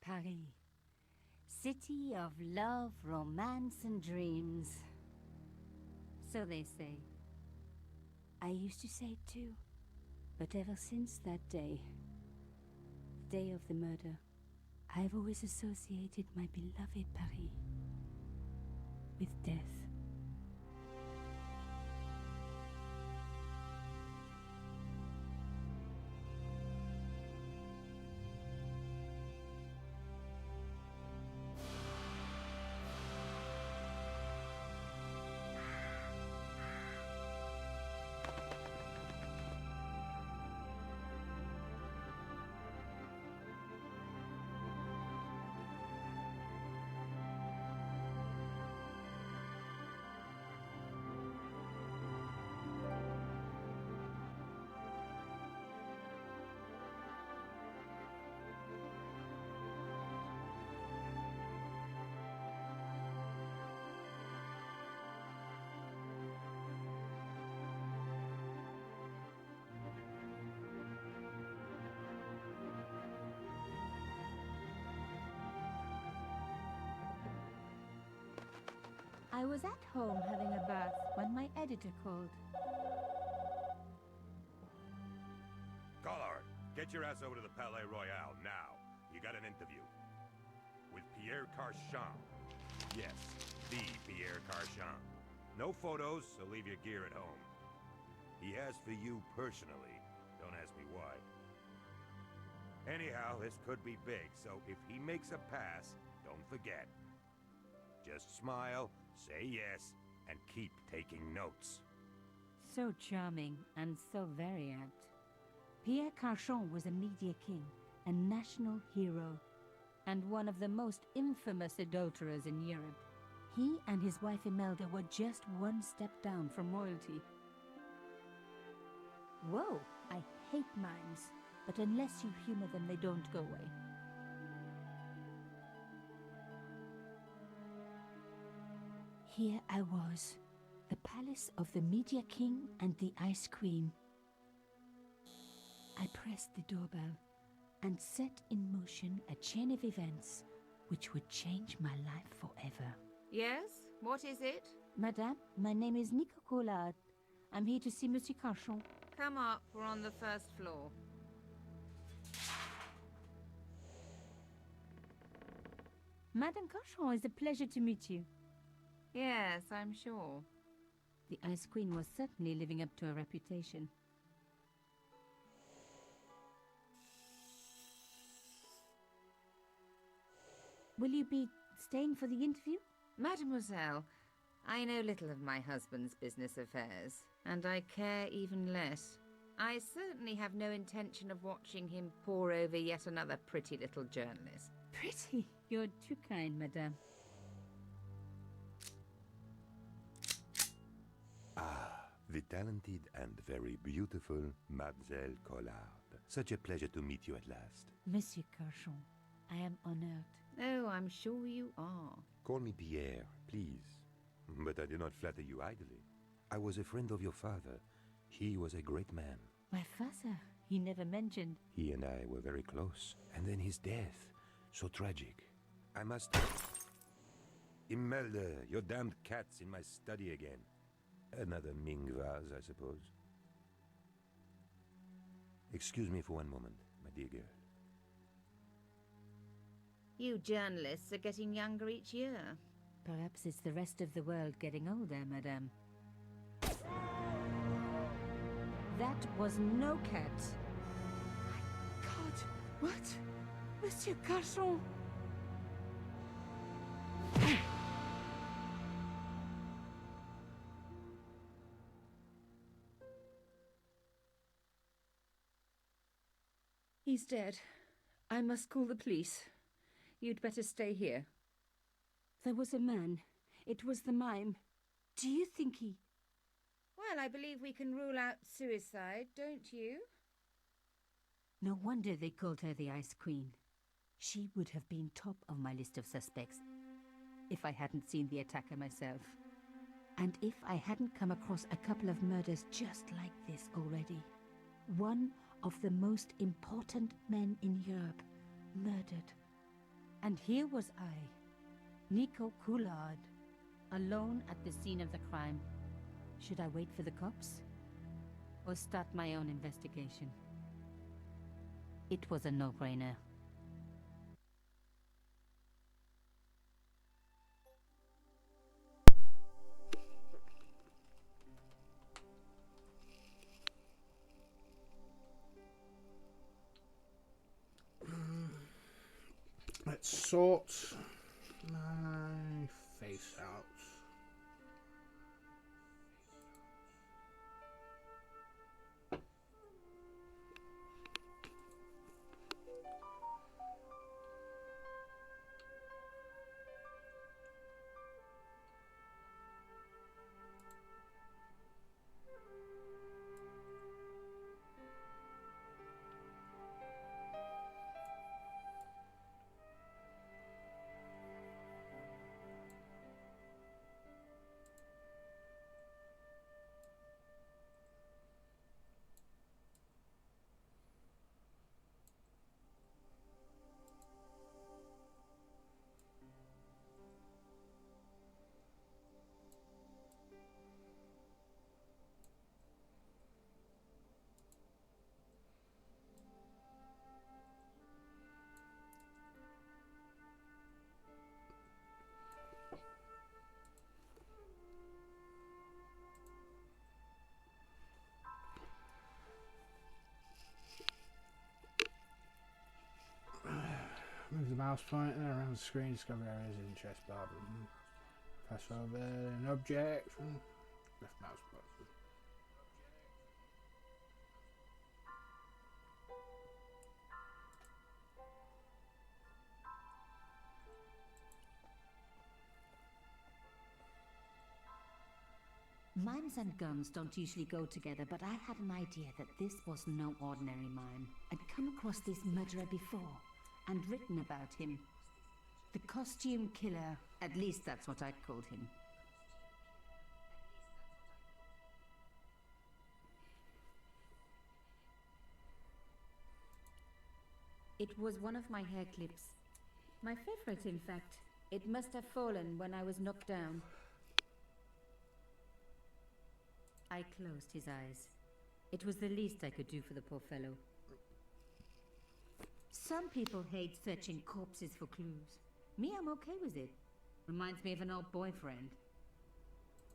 Paris. City of love, romance, and dreams. So they say. I used to say it too. But ever since that day, the day of the murder, I've always associated my beloved Paris with death. I was at home having a bath when my editor called. Collard, get your ass over to the Palais Royal now. You got an interview. With Pierre Carchon. Yes, the Pierre Carchon. No photos, so leave your gear at home. He asked for you personally. Don't ask me why. Anyhow, this could be big, so if he makes a pass, don't forget. Just smile, say yes, and keep taking notes. So charming and so very apt. Pierre Carchon was a media king, a national hero, and one of the most infamous adulterers in Europe. He and his wife Imelda were just one step down from royalty. Whoa, I hate mimes, but unless you humor them, they don't go away. Here I was, the palace of the Media King and the Ice Queen. I pressed the doorbell and set in motion a chain of events which would change my life forever. Yes? What is it? Madame, my name is Nico Collard. I'm here to see Monsieur Carchon. Come up, we're on the first floor. Madame Carchon, it's a pleasure to meet you. Yes, I'm sure. The Ice Queen was certainly living up to her reputation. Will you be staying for the interview? Mademoiselle, I know little of my husband's business affairs, and I care even less. I certainly have no intention of watching him pore over yet another pretty little journalist. Pretty? You're too kind, madame. Ah, the talented and very beautiful Mademoiselle Collard. Such a pleasure to meet you at last. Monsieur Carchon, I am honored. Oh, I'm sure you are. Call me Pierre, please. But I do not flatter you idly. I was a friend of your father. He was a great man. My father, he never mentioned. He and I were very close. And then his death. So tragic. I must... Imelda, your damned cat's in my study again. Another Ming vase, I suppose. Excuse me for one moment, my dear girl. You journalists are getting younger each year. Perhaps it's the rest of the world getting older, madame. That was no cat. My God, what? Monsieur Carchon! He's dead. I must call the police. You'd better stay here. There was a man. It was the mime. Do you think he... Well, I believe we can rule out suicide, don't you? No wonder they called her the Ice Queen. She would have been top of my list of suspects if I hadn't seen the attacker myself. And if I hadn't come across a couple of murders just like this already. One of the most important men in Europe murdered And here was I, Nico Coulard, alone at the scene of the crime. Should I wait for the cops? Or start my own investigation? It was a no-brainer. Let's sort my face out. Move the mouse pointer around the screen, discover areas of interest, blah blah blah. Pass over an object. Left mouse button. Mimes and guns don't usually go together, but I had an idea that this was no ordinary mime. I'd come across this murderer before, and written about him. The costume killer, at least that's what I called him. It was one of my hair clips. My favorite, in fact. It must have fallen when I was knocked down. I closed his eyes. It was the least I could do for the poor fellow. Some people hate searching corpses for clues. Me, I'm okay with it. Reminds me of an old boyfriend.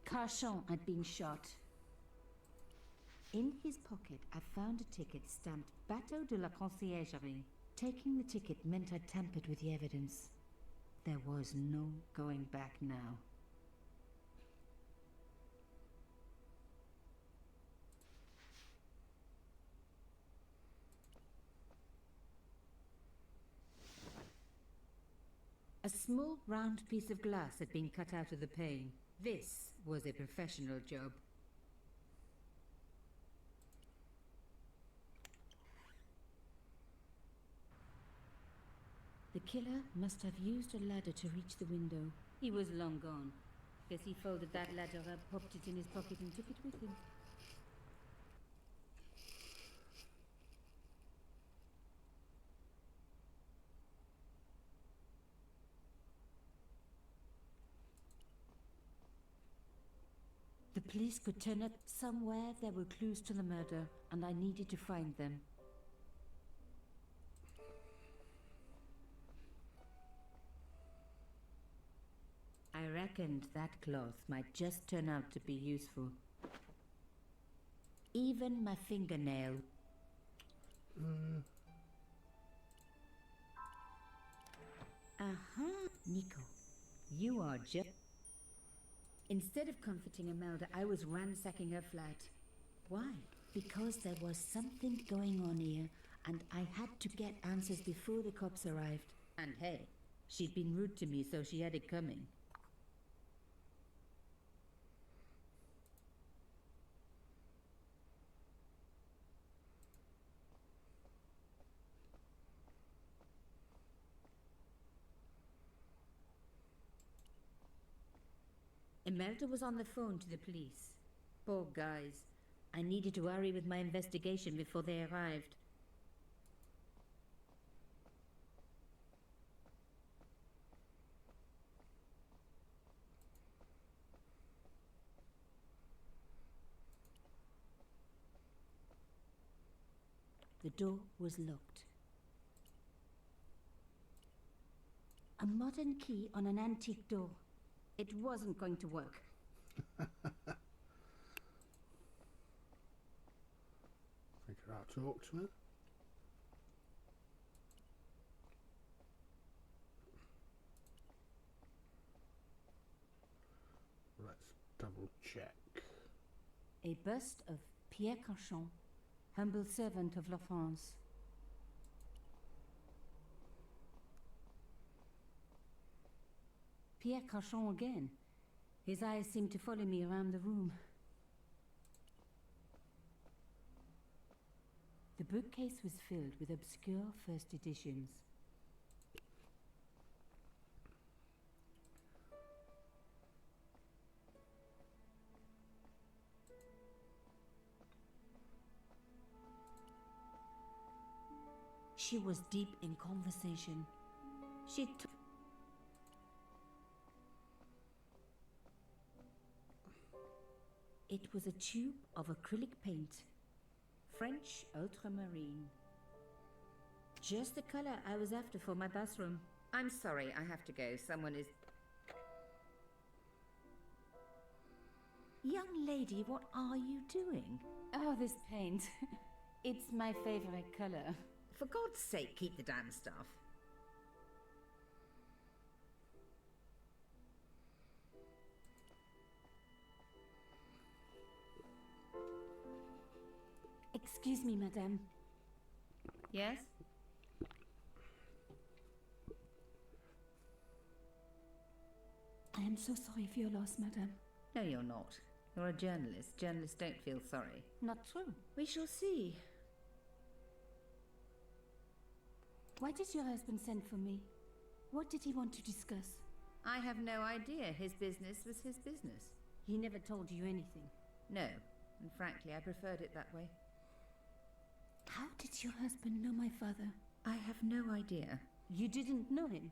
Carchon had been shot. In his pocket, I found a ticket stamped Bateau de la Conciergerie. Taking the ticket meant I tampered with the evidence. There was no going back now. A small round piece of glass had been cut out of the pane. This was a professional job. The killer must have used a ladder to reach the window. He was long gone. Guess he folded that ladder up, popped it in his pocket and took it with him. The police could turn up somewhere. There were clues to the murder, and I needed to find them. I reckoned that cloth might just turn out to be useful. Even my fingernail. Aha, Nico. You are just... Instead of comforting Imelda, I was ransacking her flat. Why? Because there was something going on here, and I had to get answers before the cops arrived. And hey, she'd been rude to me, so she had it coming. Imelda was on the phone to the police. Poor guys. I needed to hurry with my investigation before they arrived. The door was locked. A modern key on an antique door. It wasn't going to work. Figure out talk to me. Let's double check. A bust of Pierre Cauchon, humble servant of La France. Pierre Cauchon again. His eyes seemed to follow me around the room. The bookcase was filled with obscure first editions. She was deep in conversation. She took... It was a tube of acrylic paint. French ultramarine. Just the color I was after for my bathroom. I'm sorry, I have to go. Someone is... Young lady, what are you doing? Oh, this paint. It's my favorite color. For God's sake, keep the damn stuff. Excuse me, madame. Yes? I am so sorry for your loss, madame. No, you're not. You're a journalist. Journalists don't feel sorry. Not true. We shall see. Why did your husband send for me? What did he want to discuss? I have no idea. His business was his business. He never told you anything. No, and frankly, I preferred it that way. How did your husband know my father? I have no idea. You didn't know him?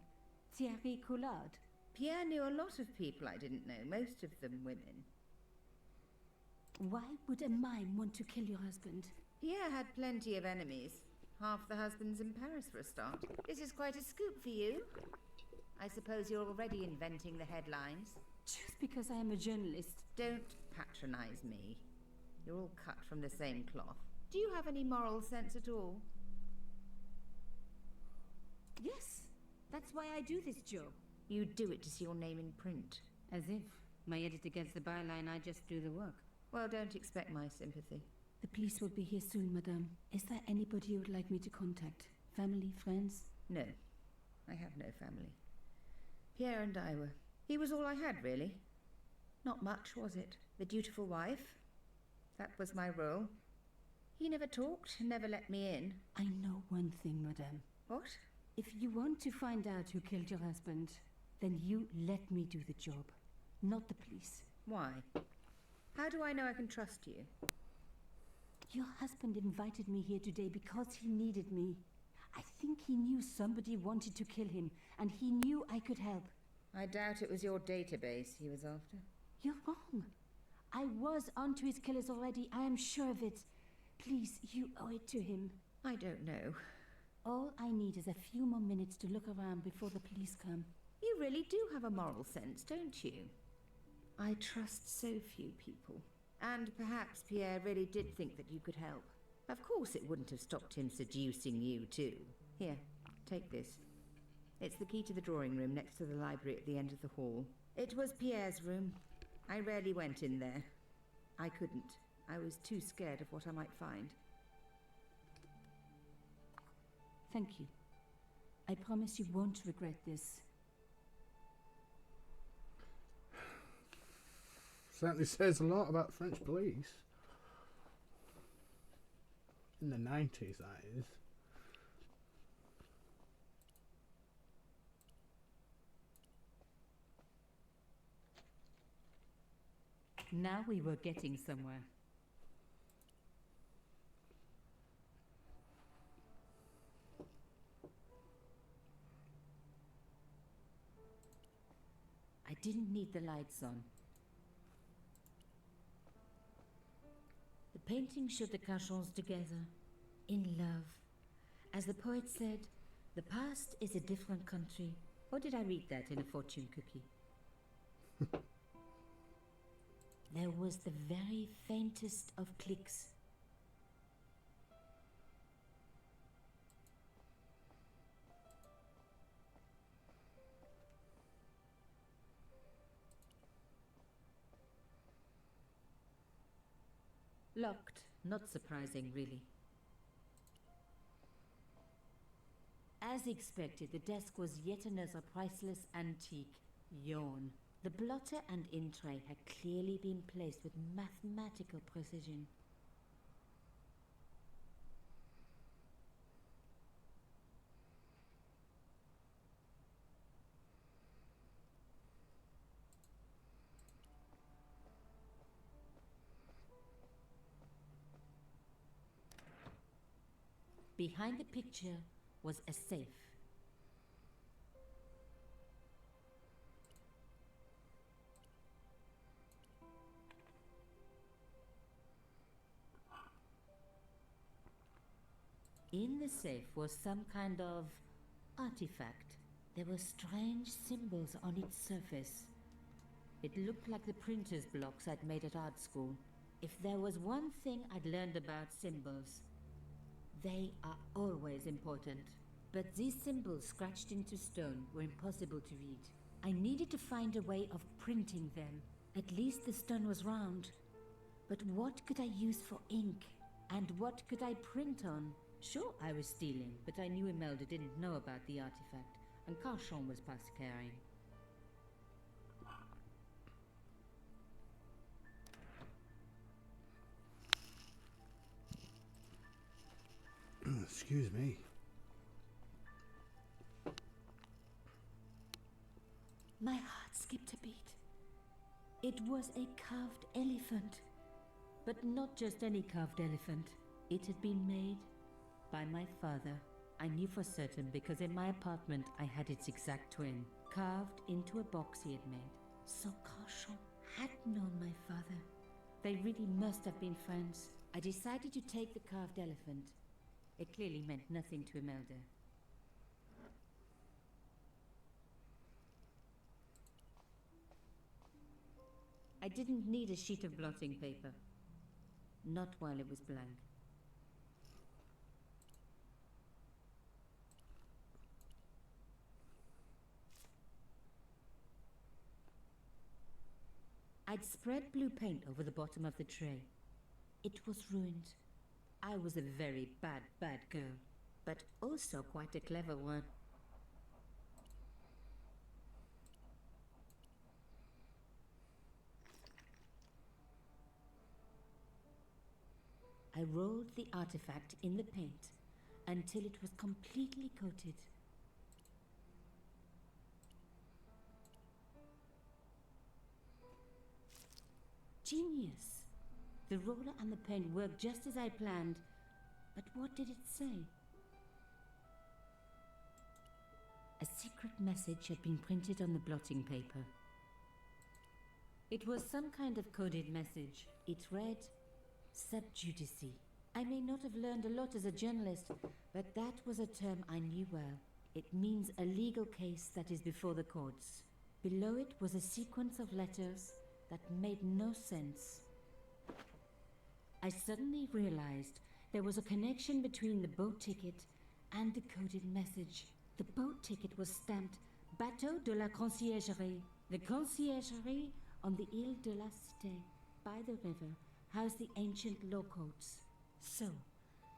Thierry Collard? Pierre knew a lot of people I didn't know, most of them women. Why would a mime want to kill your husband? Pierre had plenty of enemies. Half the husbands in Paris for a start. This is quite a scoop for you. I suppose you're already inventing the headlines. Just because I am a journalist. Don't patronize me. You're all cut from the same cloth. Do you have any moral sense at all? Yes, that's why I do this job. You do it to see your name in print. As if my editor gets the byline, I just do the work. Well, don't expect my sympathy. The police will be here soon, madame. Is there anybody you would like me to contact? Family, friends? No, I have no family. Pierre and I were... He was all I had, really. Not much, was it? The dutiful wife. That was my role. He never talked, never let me in. I know one thing, madame. What? If you want to find out who killed your husband, then you let me do the job, not the police. Why? How do I know I can trust you? Your husband invited me here today because he needed me. I think he knew somebody wanted to kill him, and he knew I could help. I doubt it was your database he was after. You're wrong. I was onto his killers already, I am sure of it. Please, you owe it to him. I don't know. All I need is a few more minutes to look around before the police come. You really do have a moral sense, don't you? I trust so few people. And perhaps Pierre really did think that you could help. Of course it wouldn't have stopped him seducing you too. Here, take this. It's the key to the drawing room next to the library at the end of the hall. It was Pierre's room. I rarely went in there. I couldn't. I was too scared of what I might find. Thank you. I promise you won't regret this. Certainly says a lot about French police. In the 90s, that is. Now we were getting somewhere. I didn't need the lights on. The painting showed the Cauchons together, in love. As the poet said, the past is a different country. Or did I read that in a fortune cookie? There was the very faintest of clicks. Locked. Not surprising, really. As expected, the desk was yet another priceless antique. Yawn. The blotter and in tray had clearly been placed with mathematical precision. Behind the picture was a safe. In the safe was some kind of artifact. There were strange symbols on its surface. It looked like the printer's blocks I'd made at art school. If there was one thing I'd learned about symbols, they are always important. But these symbols scratched into stone were impossible to read. I needed to find a way of printing them. At least the stone was round. But what could I use for ink? And what could I print on? Sure, I was stealing, but I knew Imelda didn't know about the artifact, and Carchon was past caring. Excuse me. My heart skipped a beat. It was a carved elephant. But not just any carved elephant. It had been made by my father. I knew for certain because in my apartment I had its exact twin, carved into a box he had made. So Carchon had known my father. They really must have been friends. I decided to take the carved elephant. It clearly meant nothing to Imelda. I didn't need a sheet of blotting paper. Not while it was blank. I'd spread blue paint over the bottom of the tray. It was ruined. I was a very bad girl, but also quite a clever one. I rolled the artifact in the paint until it was completely coated. Genius! The roller and the paint worked just as I planned, but what did it say? A secret message had been printed on the blotting paper. It was some kind of coded message. It read, "Sub judice." I may not have learned a lot as a journalist, but that was a term I knew well. It means a legal case that is before the courts. Below it was a sequence of letters that made no sense. I suddenly realized there was a connection between the boat ticket and the coded message. The boat ticket was stamped Bateau de la Conciergerie. The conciergerie on the Ile de la Cité, by the river, housed the ancient law courts. So,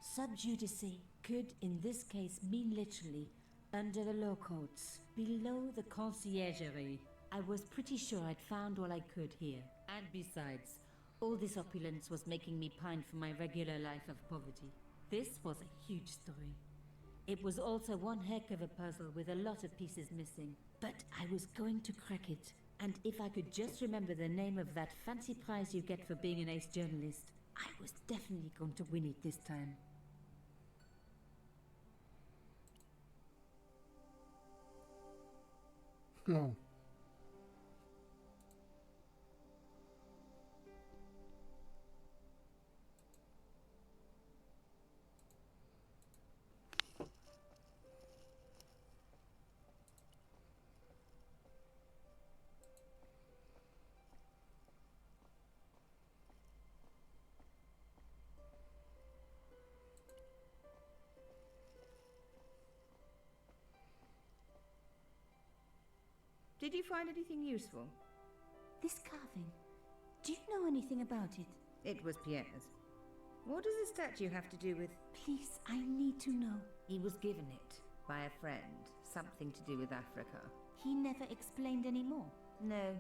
sub judice could in this case mean literally under the law courts, below the conciergerie. I was pretty sure I'd found all I could here. And besides, all this opulence was making me pine for my regular life of poverty. This was a huge story. It was also one heck of a puzzle with a lot of pieces missing. But I was going to crack it. And if I could just remember the name of that fancy prize you get for being an ace journalist, I was definitely going to win it this time. Oh. Did you find anything useful? This carving. Do you know anything about it? It was Pierre's. What does the statue have to do with... Please, I need to know. He was given it by a friend. Something to do with Africa. He never explained any more. No.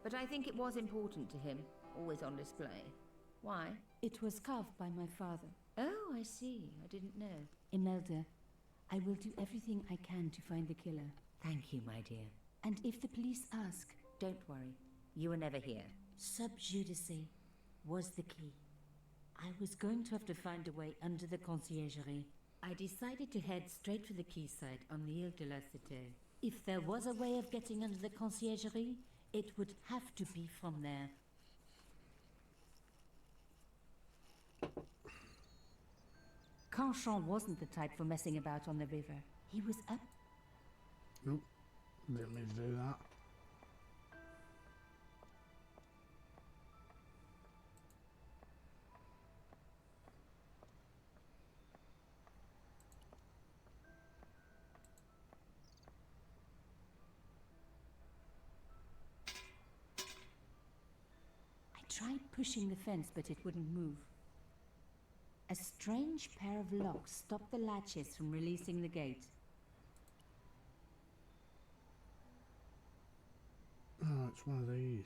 But I think it was important to him. Always on display. Why? It was carved by my father. Oh, I see. I didn't know. Imelda, I will do everything I can to find the killer. Thank you, my dear. And if the police ask... Don't worry. You were never here. Sub judice was the key. I was going to have to find a way under the conciergerie. I decided to head straight for the quayside on the Ile de la Cité. If there was a way of getting under the conciergerie, it would have to be from there. Canchon wasn't the type for messing about on the river. He was up. Nope. Didn't mean to do that. I tried pushing the fence, but it wouldn't move. A strange pair of locks stopped the latches from releasing the gate. Oh, it's one of these.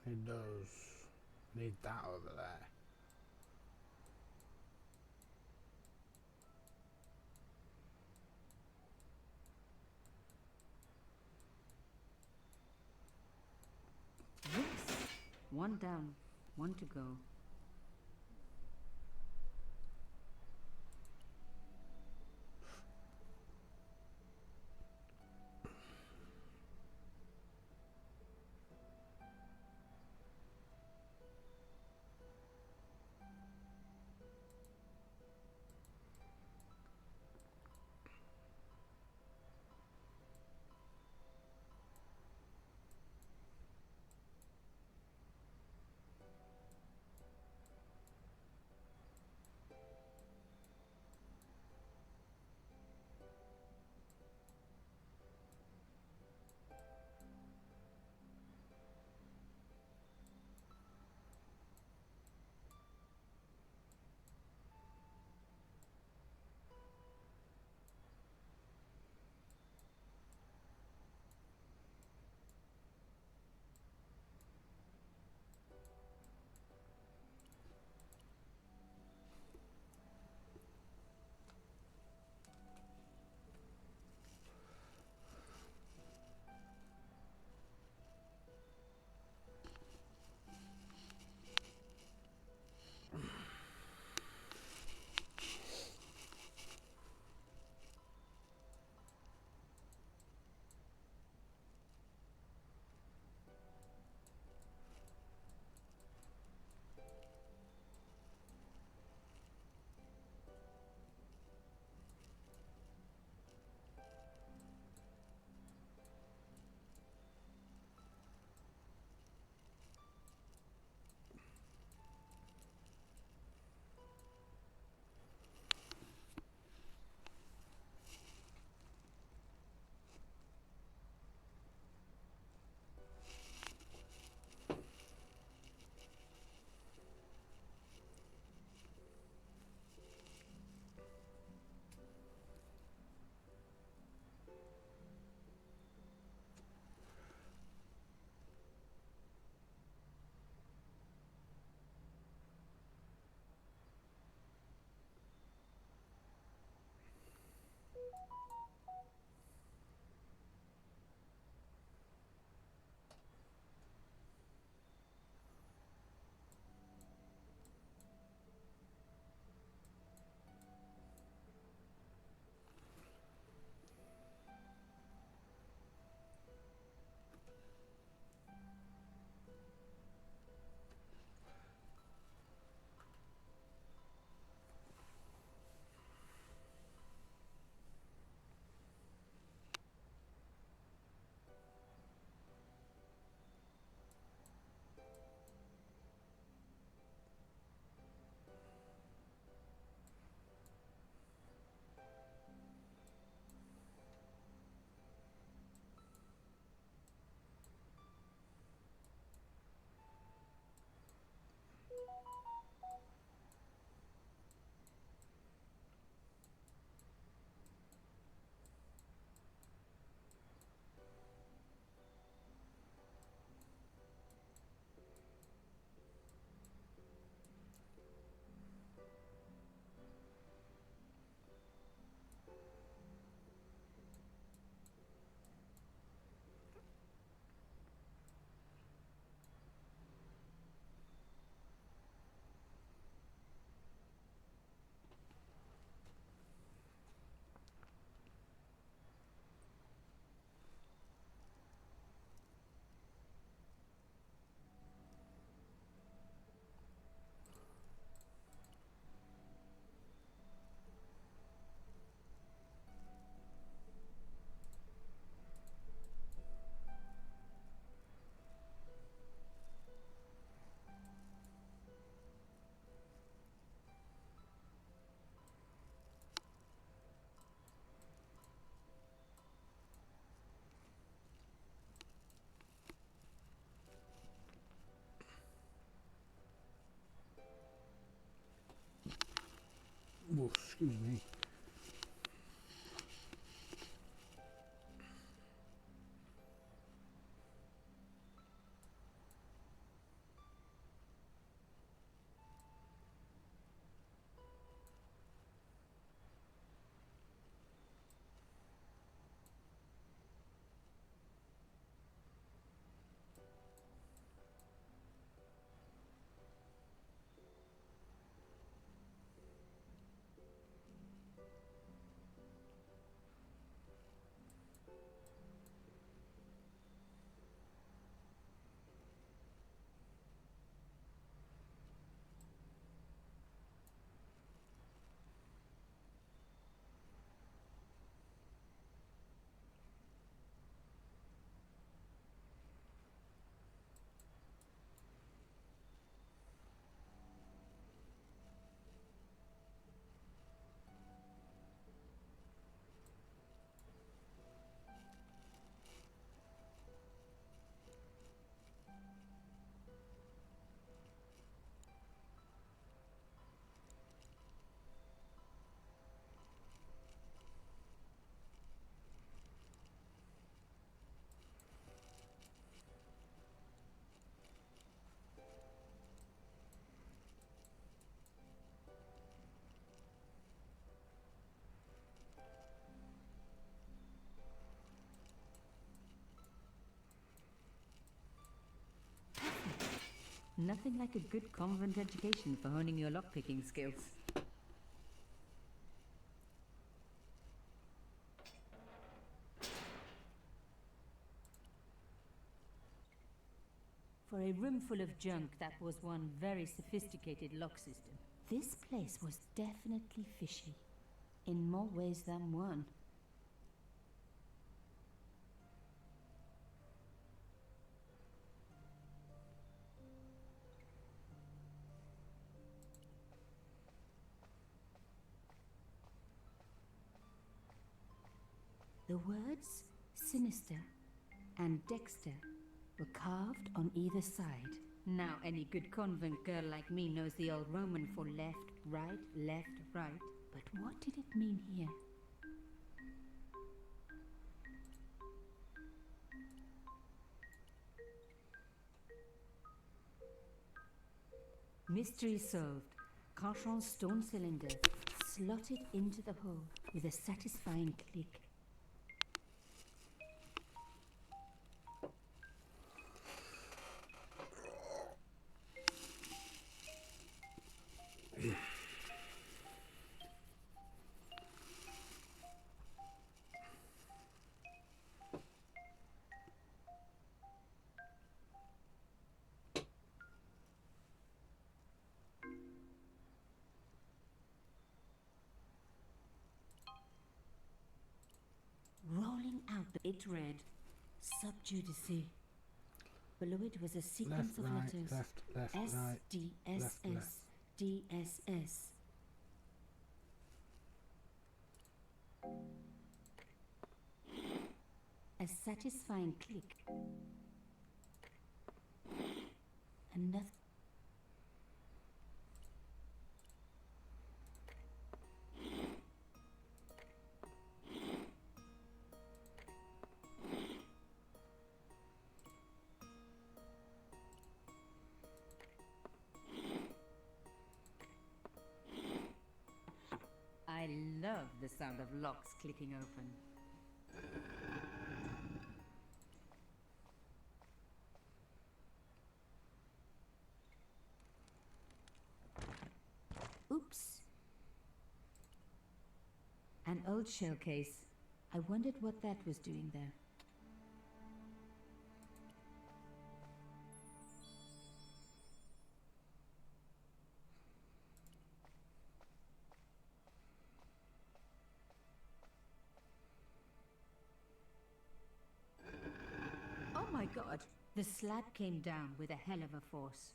It does. Need that over there. Whoops. One down, one to go. Oh, excuse me. Nothing like a good convent education for honing your lockpicking skills. For a room full of junk, that was one very sophisticated lock system. This place was definitely fishy, in more ways than one. The words sinister and Dexter were carved on either side. Now any good convent girl like me knows the old Roman for left, right, left, right. But what did it mean here? Mystery solved. Carchon's stone cylinder slotted into the hole with a satisfying click. Rolling out, it read, Subjudice. Below it was a sequence Left, of right, letters. left, S, right. D, S, left, S, left. D, S, S. A satisfying click. Another. I love the sound of locks clicking open. Oops. An old shell case. I wondered what that was doing there. Oh my god! The slab came down with a hell of a force.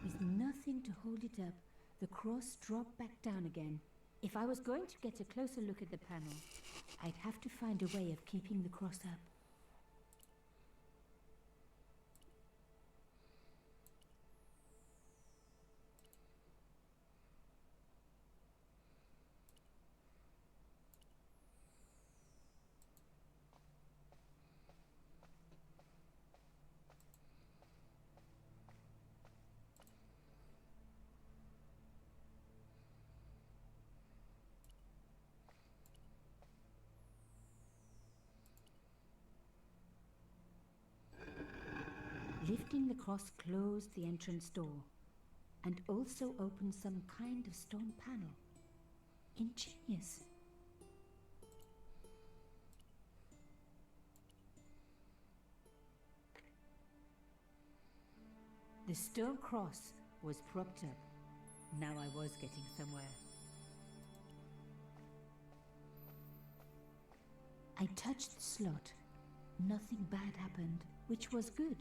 With nothing to hold it up, the cross dropped back down again. If I was going to get a closer look at the panel, I'd have to find a way of keeping the cross up. Lifting the cross closed the entrance door and also opened some kind of stone panel. Ingenious. The stone cross was propped up. Now I was getting somewhere. I touched the slot. Nothing bad happened, which was good.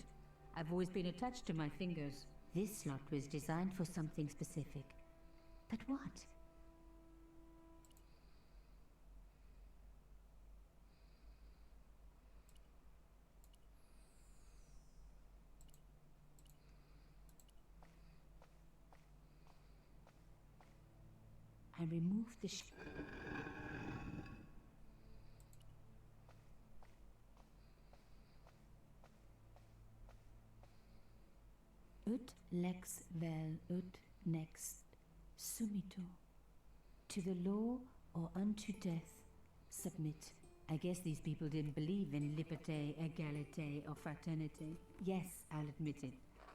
I've always been attached to my fingers. This slot was designed for something specific. But what? I removed the ut lex vel ut next sumito. To the law or unto death submit I guess these people didn't believe in liberté, égalité, or fraternité. Yes, I'll admit it.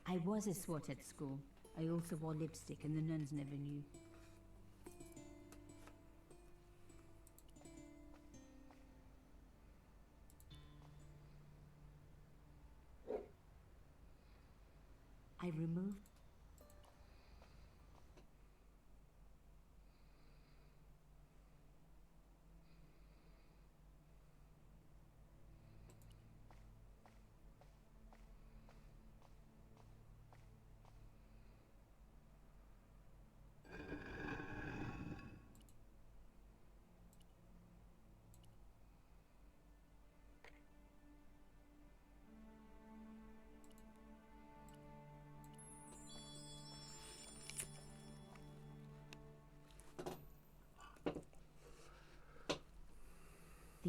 I was a swot at school. I also wore lipstick and the nuns never knew. I removed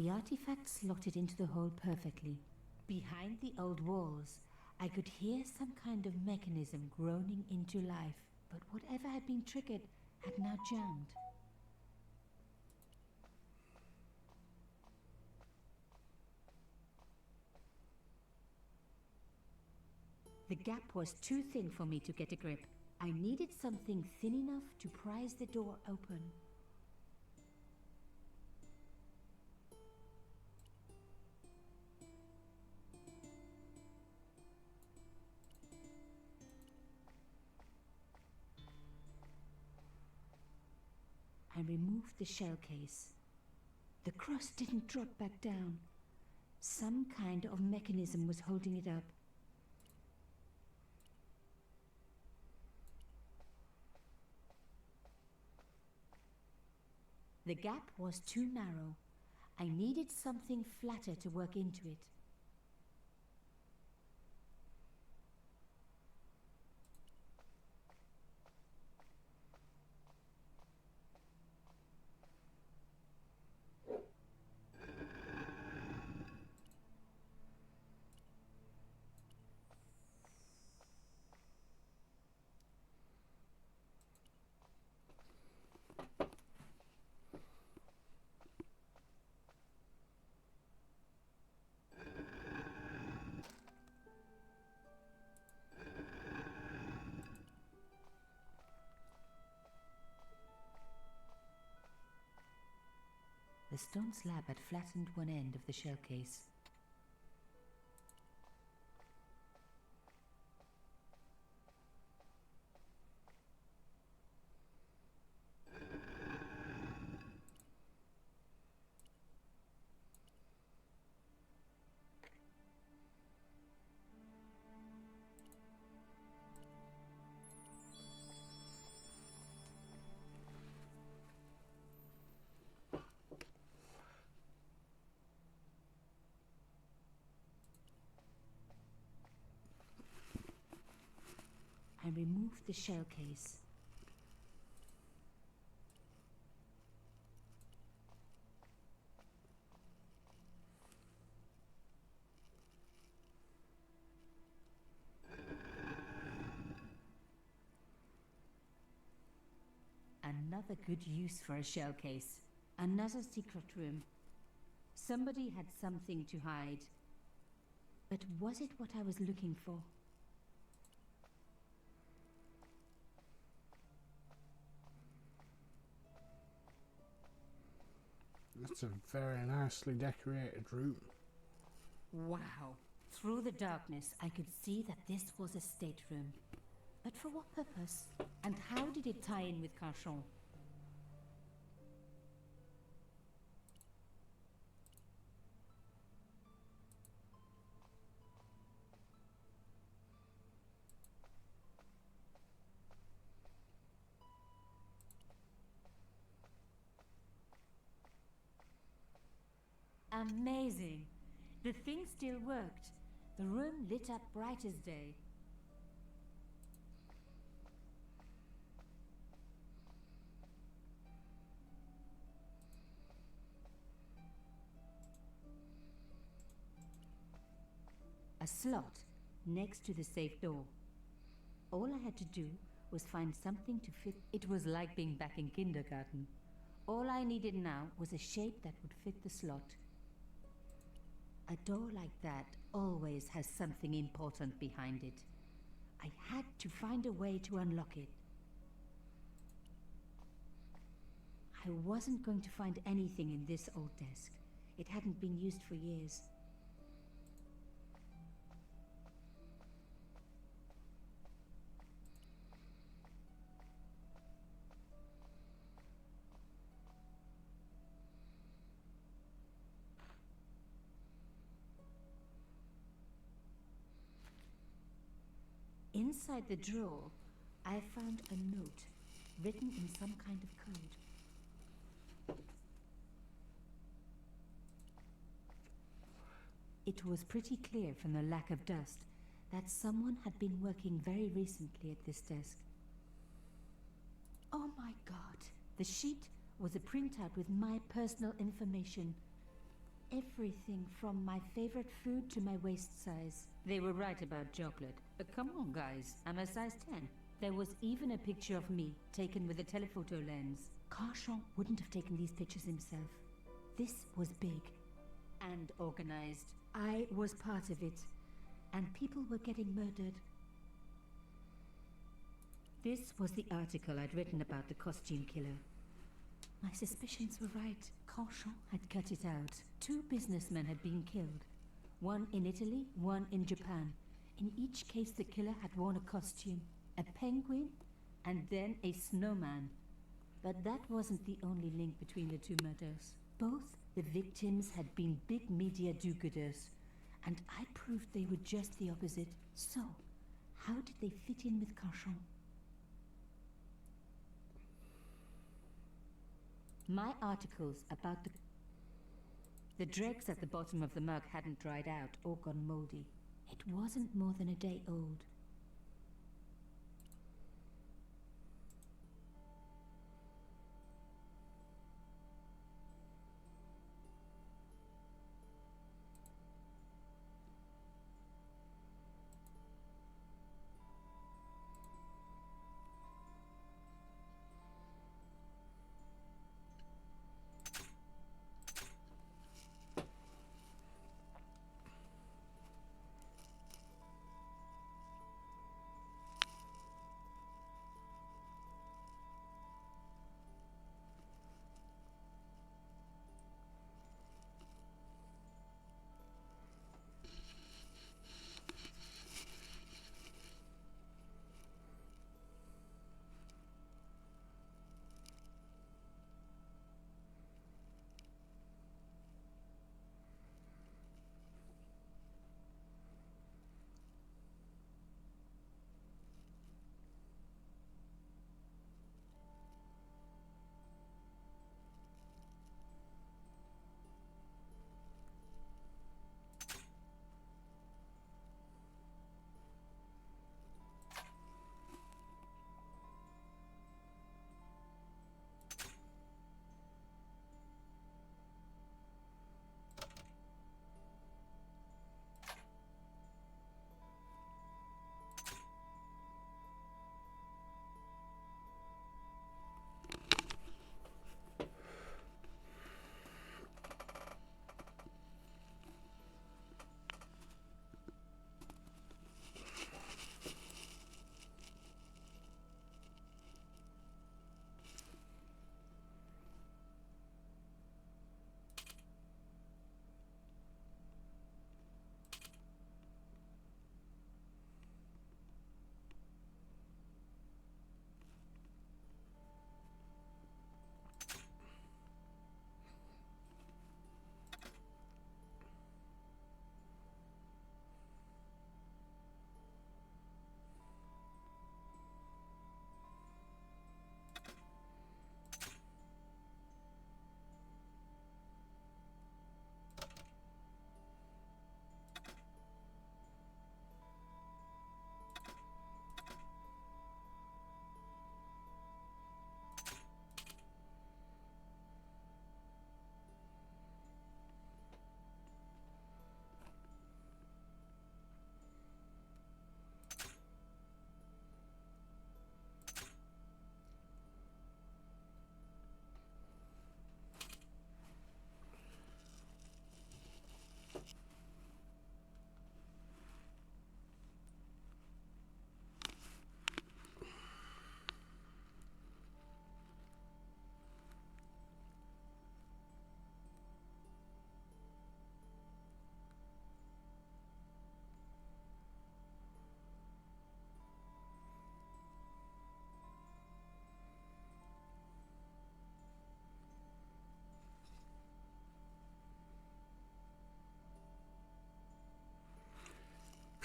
the artifact slotted into the hole perfectly. Behind the old walls, I could hear some kind of mechanism groaning into life, but whatever had been triggered had now jammed. The gap was too thin for me to get a grip. I needed something thin enough to prise the door open. I removed the shell case. The cross didn't drop back down. Some kind of mechanism was holding it up. The gap was too narrow. I needed something flatter to work into it. The stone slab had flattened one end of the shell case. I removed the shell case. Another good use for a shell case. Another secret room. Somebody had something to hide. But was it what I was looking for? That's a very nicely decorated room. Wow. Through the darkness, I could see that this was a stateroom. But for what purpose? And how did it tie in with Carchon? Amazing! The thing still worked. The room lit up bright as day. A slot next to the safe door. All I had to do was find something to fit. It was like being back in kindergarten. All I needed now was a shape that would fit the slot. A door like that always has something important behind it. I had to find a way to unlock it. I wasn't going to find anything in this old desk. It hadn't been used for years. Inside the drawer, I found a note written in some kind of code. It was pretty clear from the lack of dust that someone had been working very recently at this desk. Oh my god! The sheet was a printout with my personal information. Everything from my favorite food to my waist size. They were right about chocolate. But come on, guys, I'm a size 10. There was even a picture of me, taken with a telephoto lens. Carchon wouldn't have taken these pictures himself. This was big and organized. I was part of it, and people were getting murdered. This was the article I'd written about the costume killer. My suspicions were right. Carchon had cut it out. 2 businessmen had been killed. One in Italy, one in Japan. In each case, the killer had worn a costume. A penguin, and then a snowman. But that wasn't the only link between the 2 murders. Both the victims had been big media do-gooders, and I proved they were just the opposite. So, how did they fit in with Carchon? My articles about the dregs at the bottom of the mug hadn't dried out or gone moldy. It wasn't more than a day old.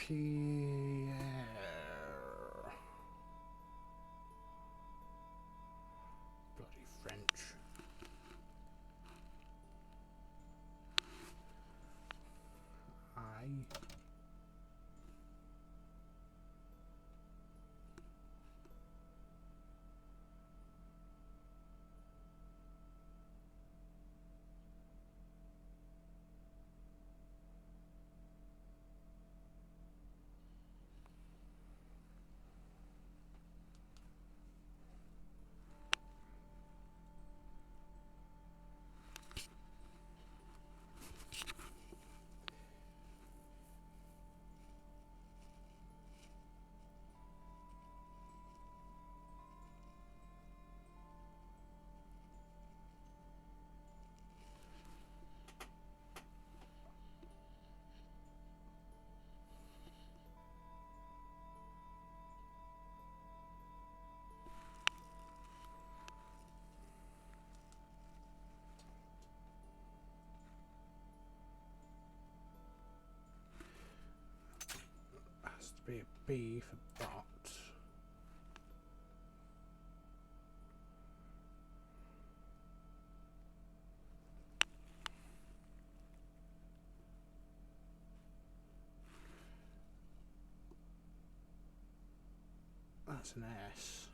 Pierre. Bloody French. I. Has to be a B for bot. That's an S.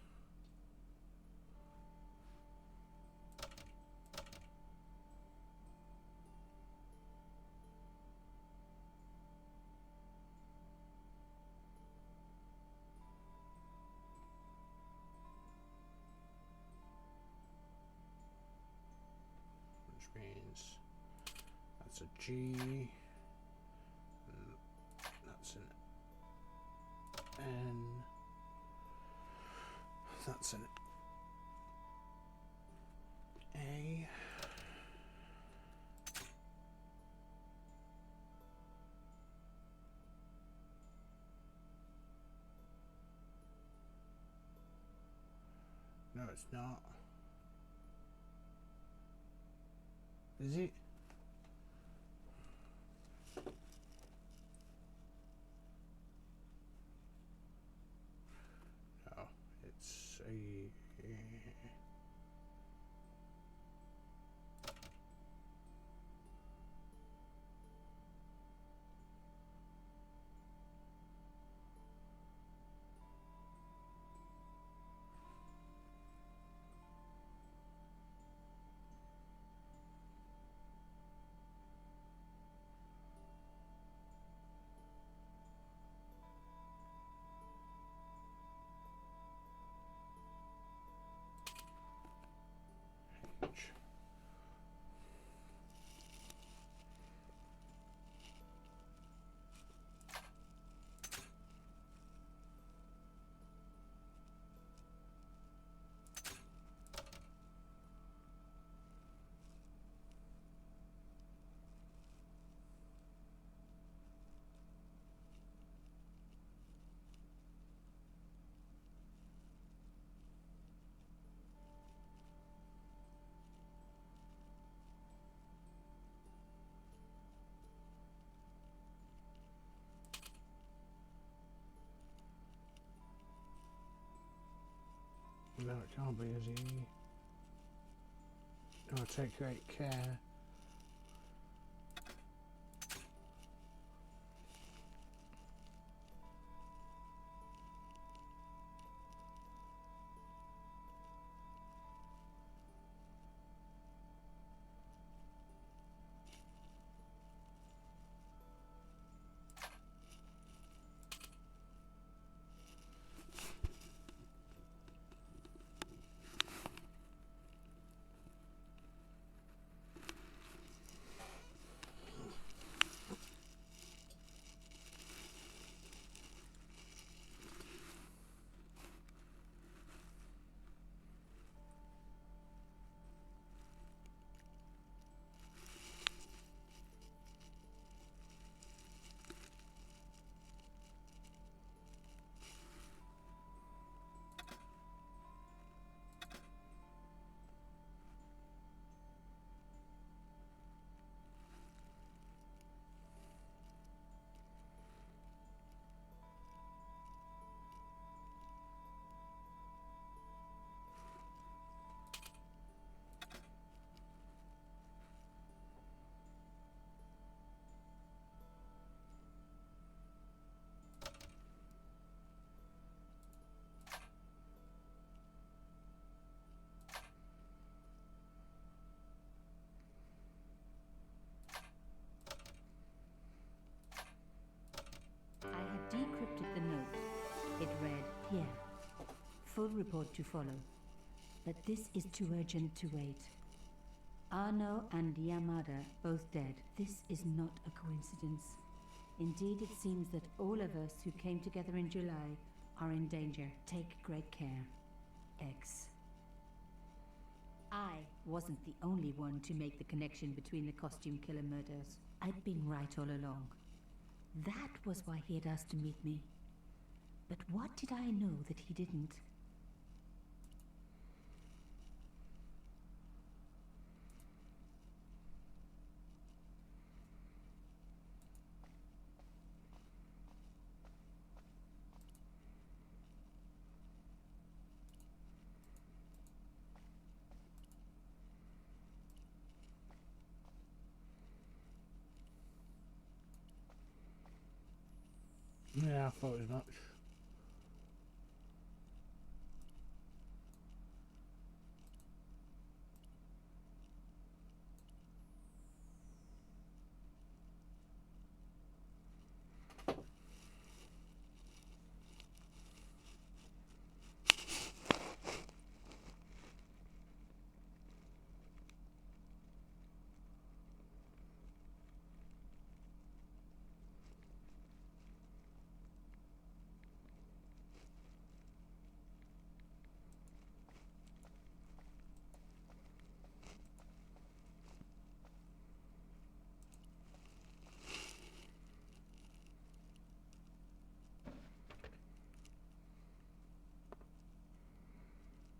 Which means that's a G. And that's an N. That's an A. No, it's not. Is it? No, it's a. H. No, it can't be, is he? Oh, take great care. Pierre. Full report to follow. But this is too urgent to wait. Arno and Yamada both dead. This is not a coincidence. Indeed, it seems that all of us who came together in July are in danger. Take great care. X. I wasn't the only one to make the connection between the costume killer murders. I'd been right all along. That was why he had asked to meet me. But what did I know that he didn't? Yeah, I thought as much.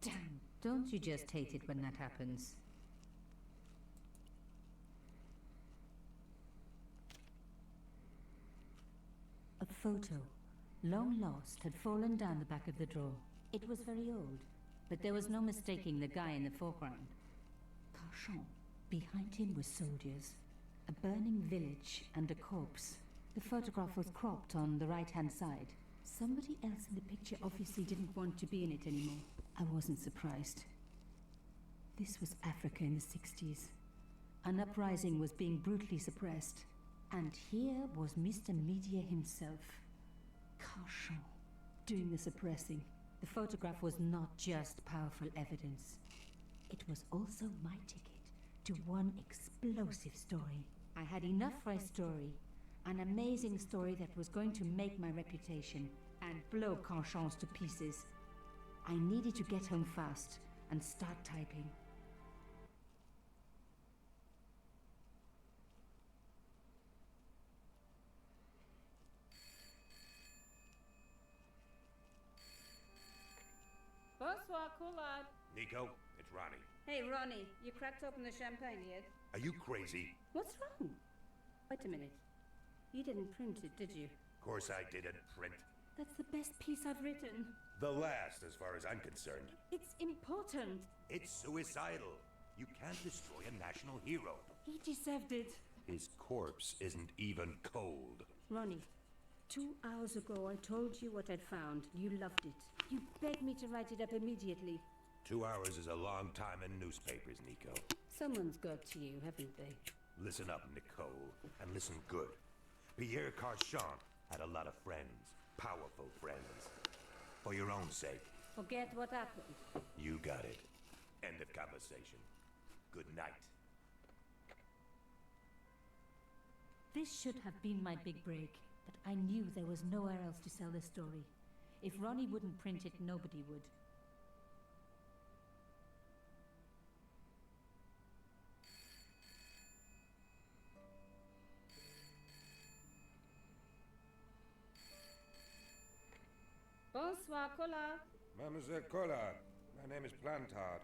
Damn, don't you just hate it when that happens? A photo, long lost, had fallen down the back of the drawer. It was very old, but there was no mistaking the guy in the foreground. Carchon. Behind him were soldiers, a burning village and a corpse. The photograph was cropped on the right-hand side. Somebody else in the picture obviously didn't want to be in it anymore. I wasn't surprised. This was Africa in the 60s. An uprising was being brutally suppressed. And here was Mr. Media himself, Carchon, doing the suppressing. The photograph was not just powerful evidence. It was also my ticket to one explosive story. I had enough for a story. An amazing story that was going to make my reputation and blow Carchon's to pieces. I needed to get home fast and start typing. Bonsoir, Collard. Nico, it's Ronnie. Hey, Ronnie, you cracked open the champagne yet? Are you crazy? What's wrong? Wait a minute. You didn't print it, did you? Of course I didn't print. That's the best piece I've written. The last, as far as I'm concerned. It's important. It's suicidal. You can't destroy a national hero. He deserved it. His corpse isn't even cold. Ronnie, 2 hours ago I told you what I'd found. You loved it. You begged me to write it up immediately. 2 hours is a long time in newspapers, Nico. Someone's got to you, haven't they? Listen up, Nicole, and listen good. Pierre Carchon had a lot of friends, powerful friends. For your own sake. Forget what happened. You got it. End of conversation. Good night. This should have been my big break, but I knew there was nowhere else to sell the story. If Ronnie wouldn't print it, nobody would. Bonsoir, Collard. Mademoiselle Collard, my name is Plantard.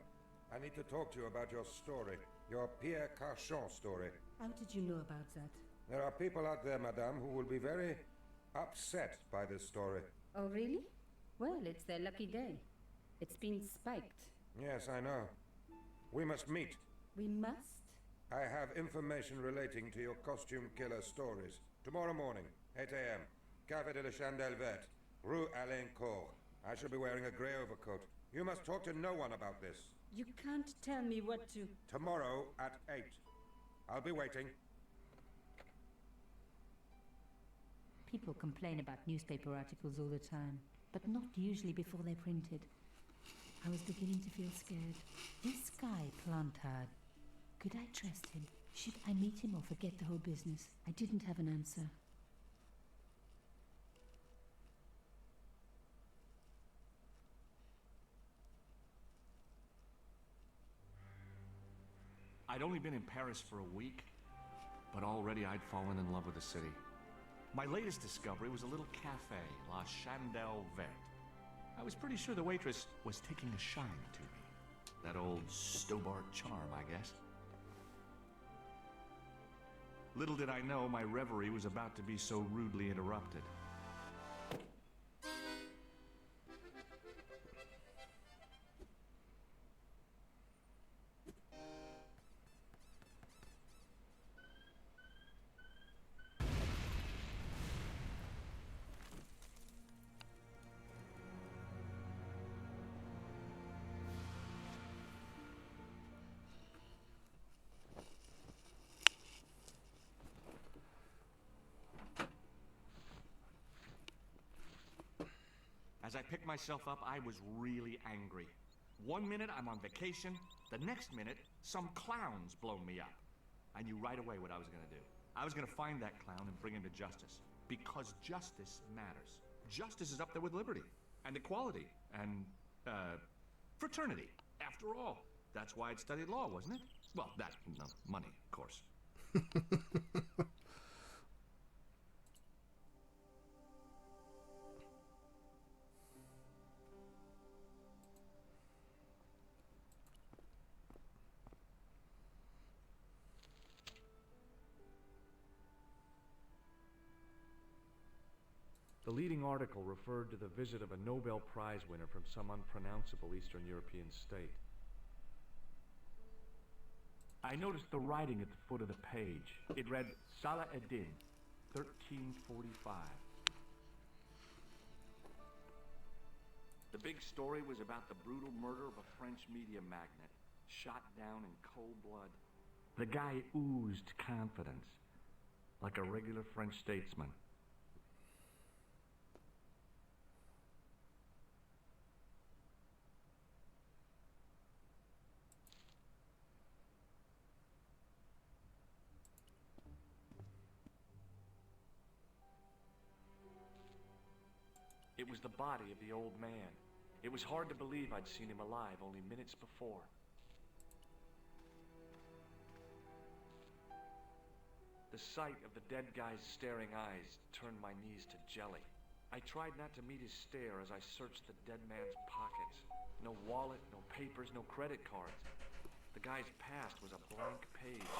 I need to talk to you about your story. Your Pierre Carchon story. How did you know about that? There are people out there, madame, who will be very upset by this story. Oh, really? Well, it's their lucky day. It's been spiked. Yes, I know. We must meet. We must? I have information relating to your costume killer stories. Tomorrow morning, 8 a.m. Café de la Chandelle Verte, Rue Alain Court. I shall be wearing a grey overcoat. You must talk to no one about this. You can't tell me what to... Tomorrow at 8. I'll be waiting. People complain about newspaper articles all the time, but not usually before they're printed. I was beginning to feel scared. This guy, Plantard, could I trust him? Should I meet him or forget the whole business? I didn't have an answer. I'd only been in Paris for a week, but already I'd fallen in love with the city. My latest discovery was a little cafe, La Chandelle Verte. I was pretty sure the waitress was taking a shine to me. That old Stobart charm, I guess. Little did I know my reverie was about to be so rudely interrupted. As I picked myself up, I was really angry. 1 minute I'm on vacation, the next minute some clown's blown me up. I knew right away what I was gonna do. I was gonna find that clown and bring him to justice. Because justice matters. Justice is up there with liberty, and equality, and, fraternity. After all, that's why I'd studied law, wasn't it? Well, that, no, money, of course. The leading article referred to the visit of a Nobel Prize winner from some unpronounceable Eastern European state. I noticed the writing at the foot of the page. It read, Salah Eddin, 1345. The big story was about the brutal murder of a French media magnate, shot down in cold blood. The guy oozed confidence, like a regular French statesman. It was the body of the old man. It was hard to believe I'd seen him alive only minutes before. The sight of the dead guy's staring eyes turned my knees to jelly. I tried not to meet his stare as I searched the dead man's pockets. No wallet, no papers, no credit cards. The guy's past was a blank page.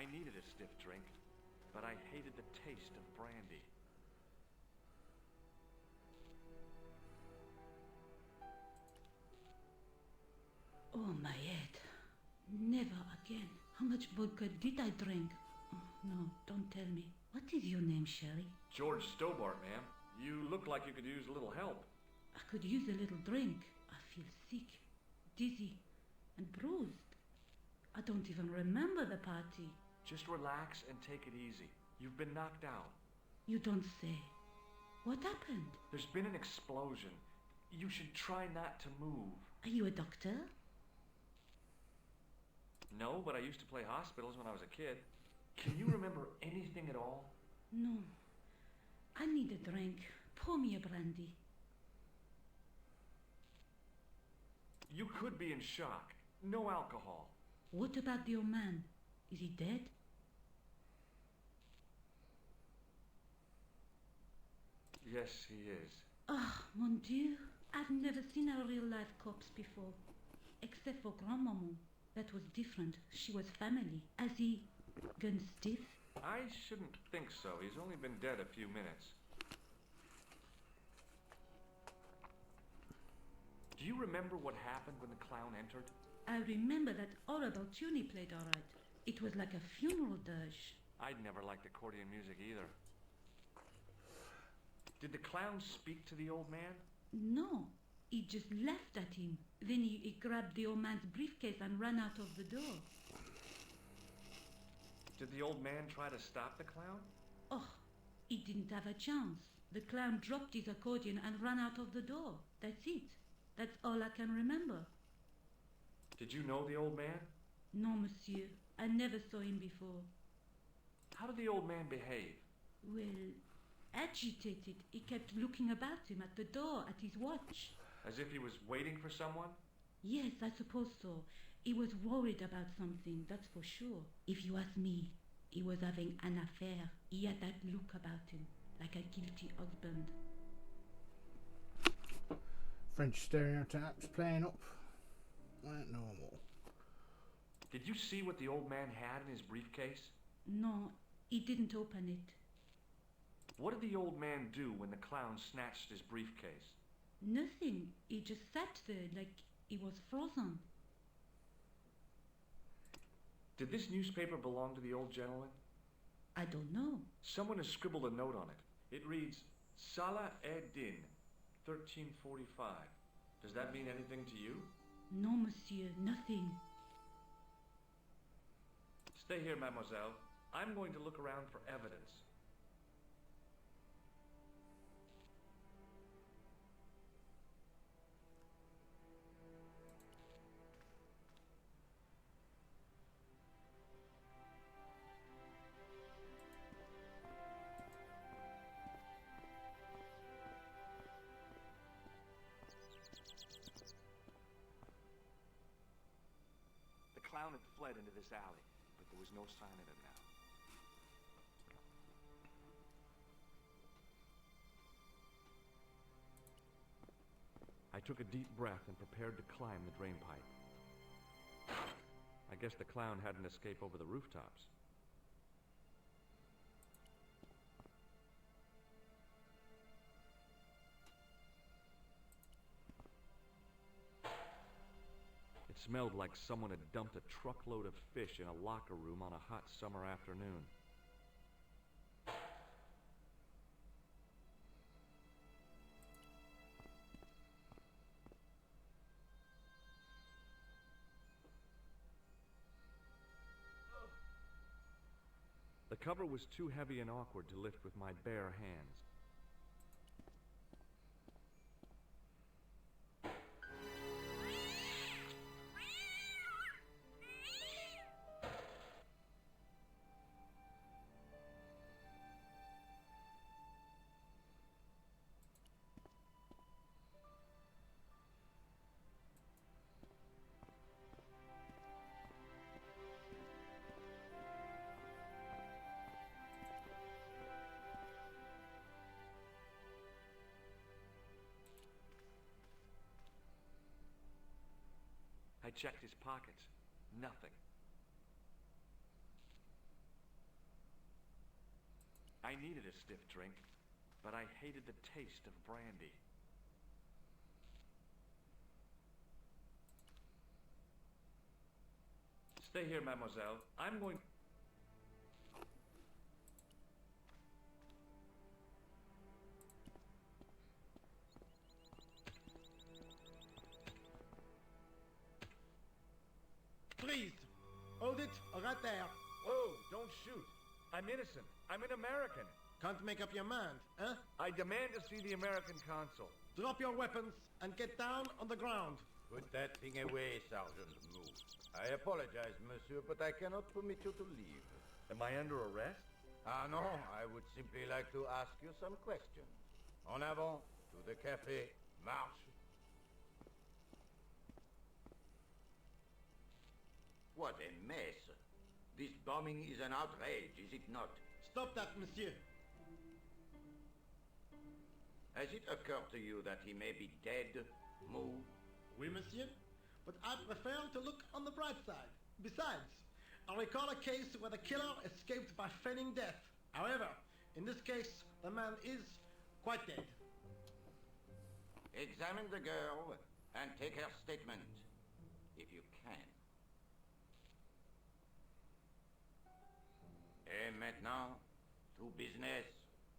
I needed a stiff drink, but I hated the taste of brandy. Oh, my head. Never again. How much vodka did I drink? Oh, no, don't tell me. What is your name, Sherry? George Stobart, ma'am. You look like you could use a little help. I could use a little drink. I feel sick, dizzy, and bruised. I don't even remember the party. Just relax and take it easy. You've been knocked out. You don't say. What happened? There's been an explosion. You should try not to move. Are you a doctor? No, but I used to play hospitals when I was a kid. Can you remember anything at all? No. I need a drink. Pour me a brandy. You could be in shock. No alcohol. What about the old man? Is he dead? Yes, he is. Ah, mon Dieu. I've never seen a real-life corpse before. Except for Grandmaman. That was different. She was family. Has he gone stiff? I shouldn't think so. He's only been dead a few minutes. Do you remember what happened when the clown entered? I remember that horrible tune he played all right. It was like a funeral dirge. I'd never liked accordion music either. Did the clown speak to the old man? No, he just laughed at him. Then he grabbed the old man's briefcase and ran out of the door. Did the old man try to stop the clown? Oh, he didn't have a chance. The clown dropped his accordion and ran out of the door. That's it. That's all I can remember. Did you know the old man? No, monsieur. I never saw him before. How did the old man behave? Well, agitated. He kept looking about him at the door, at his watch. As if he was waiting for someone? Yes, I suppose so. He was worried about something, that's for sure. If you ask me, he was having an affair. He had that look about him, like a guilty husband. French stereotypes playing up like normal. Did you see what the old man had in his briefcase? No, he didn't open it. What did the old man do when the clown snatched his briefcase? Nothing. He just sat there like he was frozen. Did this newspaper belong to the old gentleman? I don't know. Someone has scribbled a note on it. It reads, Salah Ed-Din, 1345. Does that mean anything to you? No, monsieur, nothing. Stay here, mademoiselle. I'm going to look around for evidence. The clown had fled into this alley, but there was no sign of him now. I took a deep breath and prepared to climb the drain pipe. I guess the clown had an escape over the rooftops. It smelled like someone had dumped a truckload of fish in a locker room on a hot summer afternoon. The cover was too heavy and awkward to lift with my bare hands. I checked his pockets. Nothing. I needed a stiff drink, but I hated the taste of brandy. Stay here, mademoiselle. I'm going... Please, hold it right there. Whoa, don't shoot. I'm innocent. I'm an American. Can't make up your mind, huh? I demand to see the American consul. Drop your weapons and get down on the ground. Put that thing away, Sergeant. Move. I apologize, monsieur, but I cannot permit you to leave. Am I under arrest? Ah, no. I would simply like to ask you some questions. En avant, to the café. Marche. What a mess. This bombing is an outrage, is it not? Stop that, monsieur. Has it occurred to you that he may be dead? Move. Oui, monsieur. But I prefer to look on the bright side. Besides, I recall a case where the killer escaped by feigning death. However, in this case, the man is quite dead. Examine the girl and take her statement, if you can. Et maintenant, to business.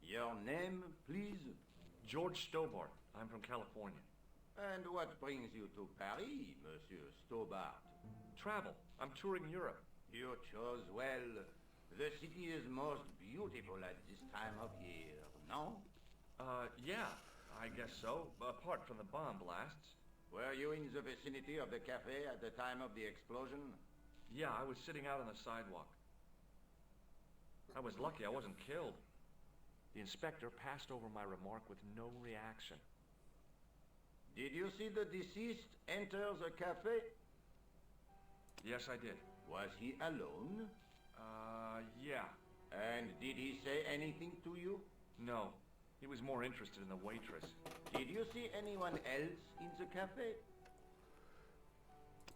Your name, please? George Stobart. I'm from California. And what brings you to Paris, Monsieur Stobart? Travel. I'm touring Europe. You chose well. The city is most beautiful at this time of year, no? Yeah, I guess so. Apart from the bomb blasts. Were you in the vicinity of the cafe at the time of the explosion? Yeah, I was sitting out on the sidewalk. I was lucky I wasn't killed. The inspector passed over my remark with no reaction. Did you see the deceased enter the cafe? Yes, I did. Was he alone? Yeah. And did he say anything to you? No. He was more interested in the waitress. Did you see anyone else in the cafe?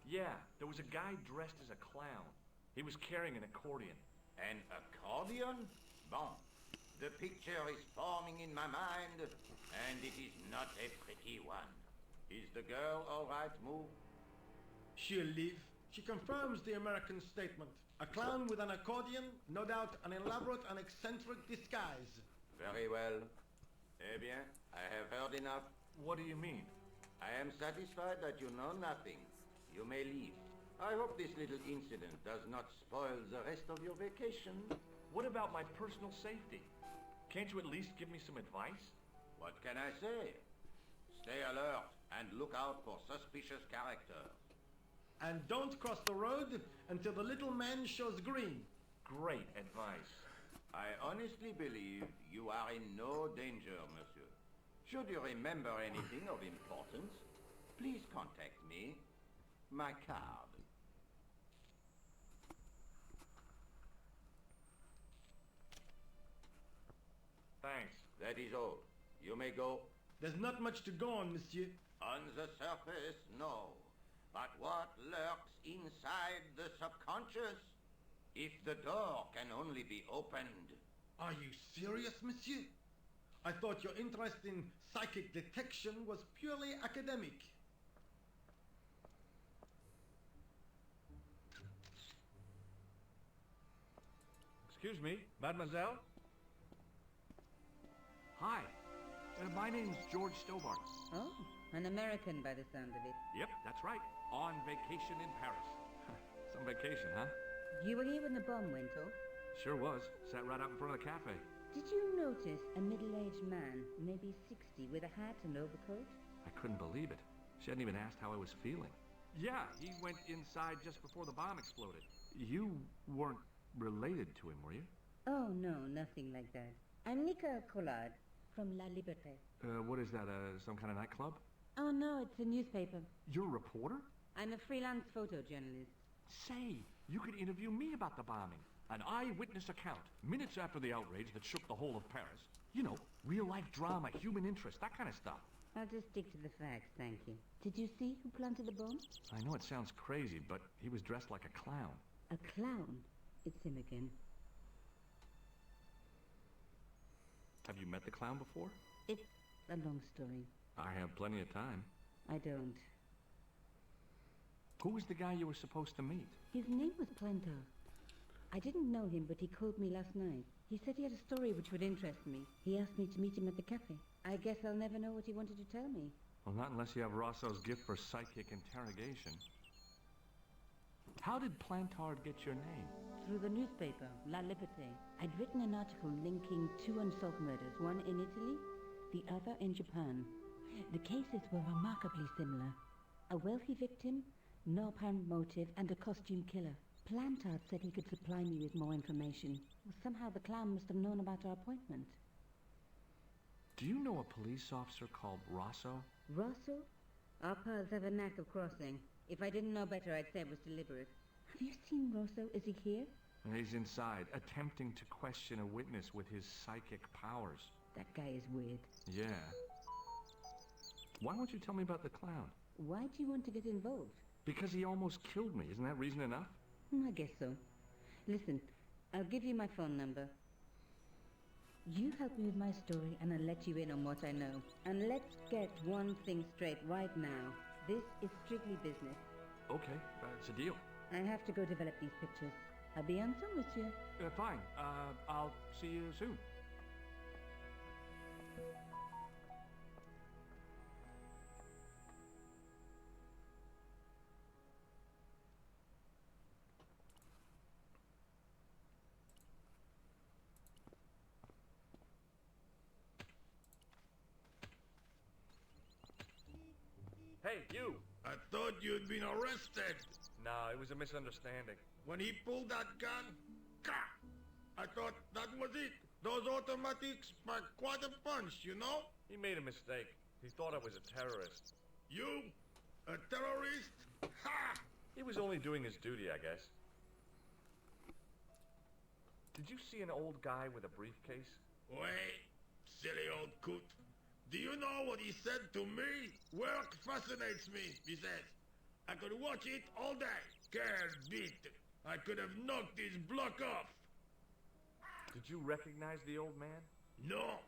Yeah, there was a guy dressed as a clown. He was carrying an accordion. An accordion? Bon. The picture is forming in my mind, and it is not a pretty one. Is the girl all right, Move? She'll live. She confirms the American statement. A clown with an accordion, no doubt an elaborate and eccentric disguise. Very well. Eh bien, I have heard enough. What do you mean? I am satisfied that you know nothing. You may leave. I hope this little incident does not spoil the rest of your vacation. What about my personal safety? Can't you at least give me some advice? What can I say? Stay alert and look out for suspicious characters. And don't cross the road until the little man shows green. Great advice. I honestly believe you are in no danger, monsieur. Should you remember anything of importance, please contact me. My card. Thanks. That is all. You may go. There's not much to go on, monsieur. On the surface, no. But what lurks inside the subconscious? If the door can only be opened. Are you serious, monsieur? I thought your interest in psychic detection was purely academic. Excuse me, mademoiselle? Hi. My name's George Stobart. Oh, an American by the sound of it. Yep, that's right. On vacation in Paris. Some vacation, huh? You were here when the bomb went off? Sure was. Sat right out in front of the cafe. Did you notice a middle-aged man, maybe 60, with a hat and overcoat? I couldn't believe it. She hadn't even asked how I was feeling. Yeah, he went inside just before the bomb exploded. You weren't related to him, were you? Oh, no, nothing like that. I'm Nika Collard from La Liberté. What is that, some kind of nightclub? Oh, no, it's a newspaper. You're a reporter? I'm a freelance photojournalist. Say, you could interview me about the bombing. An eyewitness account, minutes after the outrage that shook the whole of Paris. You know, real-life drama, human interest, that kind of stuff. I'll just stick to the facts, thank you. Did you see who planted the bomb? I know it sounds crazy, but he was dressed like a clown. A clown? It's him again. Have you met the clown before? It's a long story. I have plenty of time. I don't. Who was the guy you were supposed to meet? His name was Plantar. I didn't know him, but he called me last night. He said he had a story which would interest me. He asked me to meet him at the cafe. I guess I'll never know what he wanted to tell me. Well, not unless you have Rosso's gift for psychic interrogation. How did Plantard get your name? Through the newspaper, La Liberté. I'd written an article linking two unsolved murders, one in Italy, the other in Japan. The cases were remarkably similar. A wealthy victim, no apparent motive, and a costume killer. Plantard said he could supply me with more information. Well, somehow the clown must have known about our appointment. Do you know a police officer called Rosso? Rosso? Our paths have a knack of crossing. If I didn't know better, I'd say it was deliberate. Have you seen Rosso? Is he here? He's inside, attempting to question a witness with his psychic powers. That guy is weird. Yeah. Why won't you tell me about the clown? Why do you want to get involved? Because he almost killed me. Isn't that reason enough? I guess so. Listen, I'll give you my phone number. You help me with my story and I'll let you in on what I know. And let's get one thing straight right now. This is strictly business. Okay, it's a deal. I have to go develop these pictures. I'll be on some, monsieur. Fine. I'll see you soon. Hey, you! I thought you'd been arrested. No, it was a misunderstanding. When he pulled that gun, gah! I thought that was it. Those automatics pack quite a punch, you know? He made a mistake. He thought I was a terrorist. You? A terrorist? Ha! He was only doing his duty, I guess. Did you see an old guy with a briefcase? Wait, silly old coot. Do you know what he said to me? Work fascinates me, he says. I could watch it all day. Care beat. I could have knocked his block off. Did you recognize the old man? No.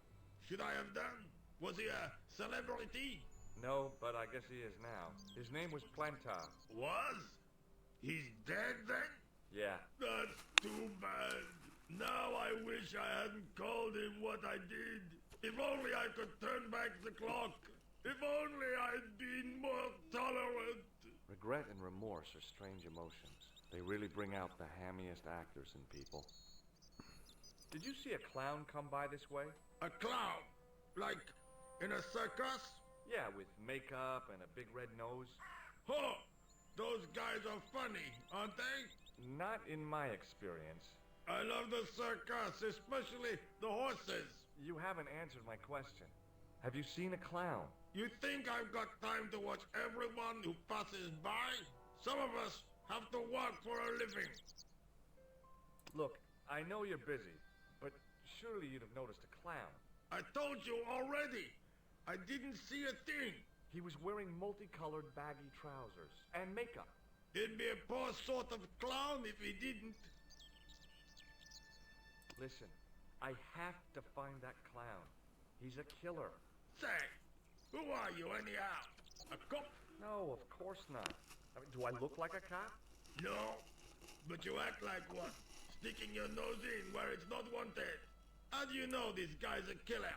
Should I have done? Was he a celebrity? No, but I guess he is now. His name was Plantar. Was? He's dead then? Yeah. That's too bad. Now I wish I hadn't called him what I did. If only I could turn back the clock. If only I'd been more tolerant. Regret and remorse are strange emotions. They really bring out the hammiest actors in people. Did you see a clown come by this way? A clown? Like in a circus? Yeah, with makeup and a big red nose. Oh, those guys are funny, aren't they? Not in my experience. I love the circus, especially the horses. You haven't answered my question. Have you seen a clown? You think I've got time to watch everyone who passes by? Some of us have to work for a living. Look, I know you're busy, but surely you'd have noticed a clown. I told you already. I didn't see a thing. He was wearing multicolored baggy trousers and makeup. He'd be a poor sort of clown if he didn't. Listen, I have to find that clown. He's a killer. Say, who are you anyhow? A cop? No, of course not. I mean, do I look like a cop? No, but you act like one. Sticking your nose in where it's not wanted. How do you know this guy's a killer?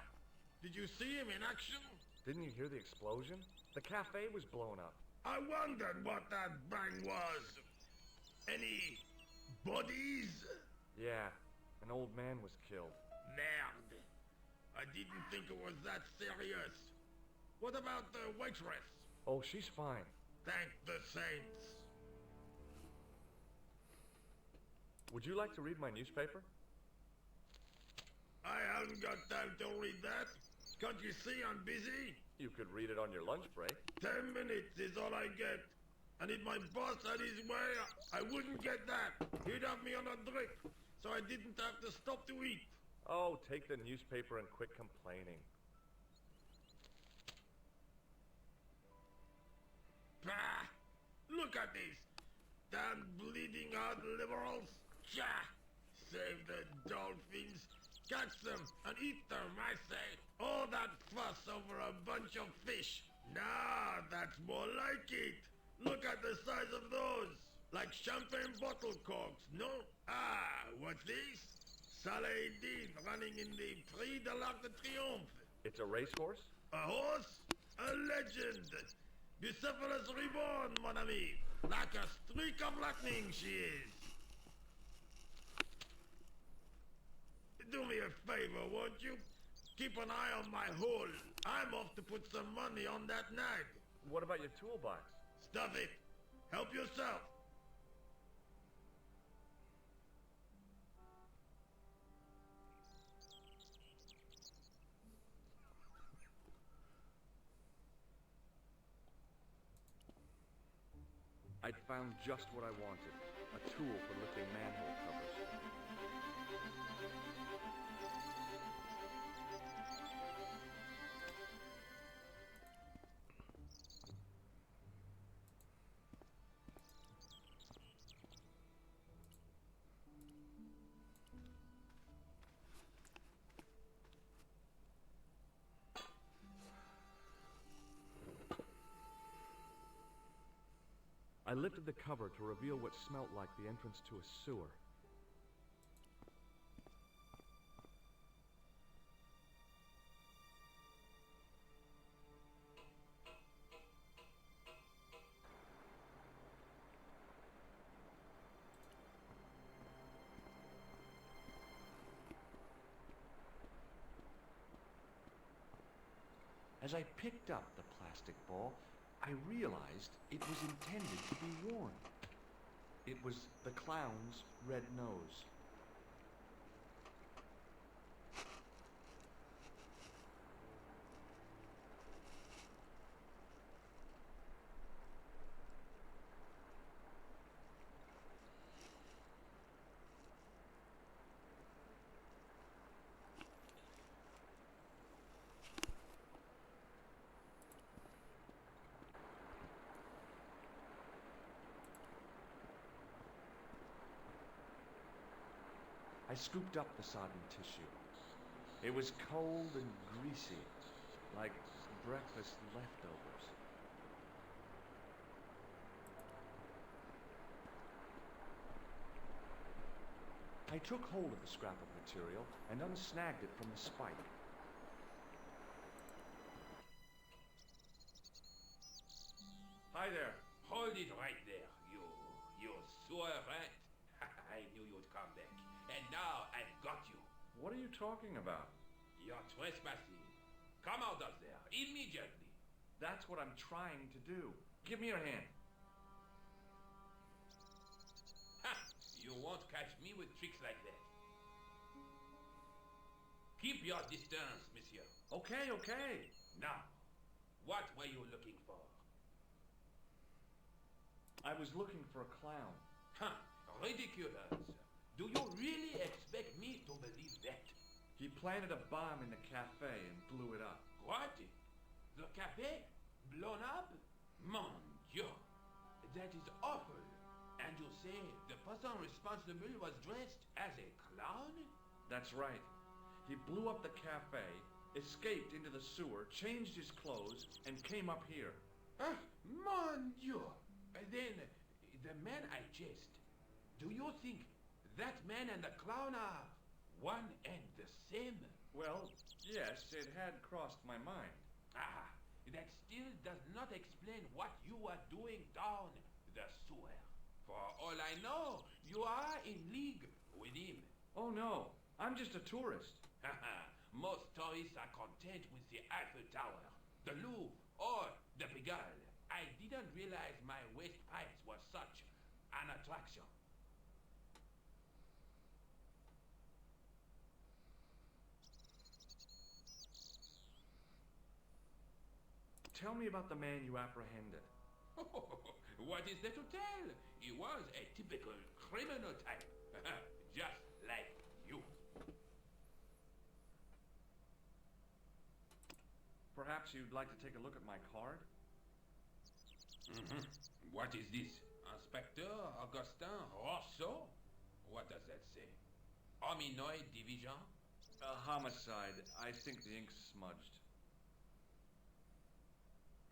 Did you see him in action? Didn't you hear the explosion? The cafe was blown up. I wondered what that bang was. Any bodies? Yeah, an old man was killed. Merde. I didn't think it was that serious. What about the waitress? Oh, she's fine. Thank the saints. Would you like to read my newspaper? I haven't got time to read that. Can't you see I'm busy? You could read it on your lunch break. 10 minutes is all I get. And if my boss had his way, I wouldn't get that. He'd have me on a drip, so I didn't have to stop to eat. Oh, take the newspaper and quit complaining. Bah! Look at this. Damn bleeding heart liberals. Tcha! Save the dolphins. Catch them and eat them, I say. All that fuss over a bunch of fish. Nah, that's more like it. Look at the size of those. Like champagne bottle corks, no? Ah, what's this? Saladin running in the Prix de l'Arc de Triomphe. It's a racehorse? A horse? A legend. Bucephalus reborn, mon ami. Like a streak of lightning she is. Do me a favor, won't you? Keep an eye on my hole. I'm off to put some money on that nag. What about your toolbox? Stuff it. Help yourself. I'd found just what I wanted. A tool for lifting manhole covers. I lifted the cover to reveal what smelt like the entrance to a sewer. As I picked up the plastic ball, I realized it was intended to be worn. It was the clown's red nose. I scooped up the sodden tissue. It was cold and greasy, like breakfast leftovers. I took hold of the scrap of material and unsnagged it from the spike. Hi there. Hold it right there, you sewer rat. I knew you'd come back. And now I've got you. What are you talking about? You're trespassing. Come out of there, immediately. That's what I'm trying to do. Give me your hand. Ha! You won't catch me with tricks like that. Keep your distance, monsieur. Okay, okay. Now, what were you looking for? I was looking for a clown. Huh, ridiculous. Do you really expect me to believe that? He planted a bomb in the cafe and blew it up. What? The cafe? Blown up? Mon Dieu! That is awful. And you say the person responsible was dressed as a clown? That's right. He blew up the cafe, escaped into the sewer, changed his clothes, and came up here. Mon Dieu! Then, the man I chased, do you think that man and the clown are one and the same? Well, yes, it had crossed my mind. Ah, that still does not explain what you are doing down the sewer. For all I know, you are in league with him. Oh no, I'm just a tourist. Most tourists are content with the Eiffel Tower, the Louvre, or the Pigalle. I didn't realize my waste pipes were such an attraction. Tell me about the man you apprehended. What is there to tell? He was a typical criminal type. Just like you. Perhaps you'd like to take a look at my card? What is this? Inspector Augustin Rousseau? What does that say? Hominoid Division? A homicide. I think the ink's smudged.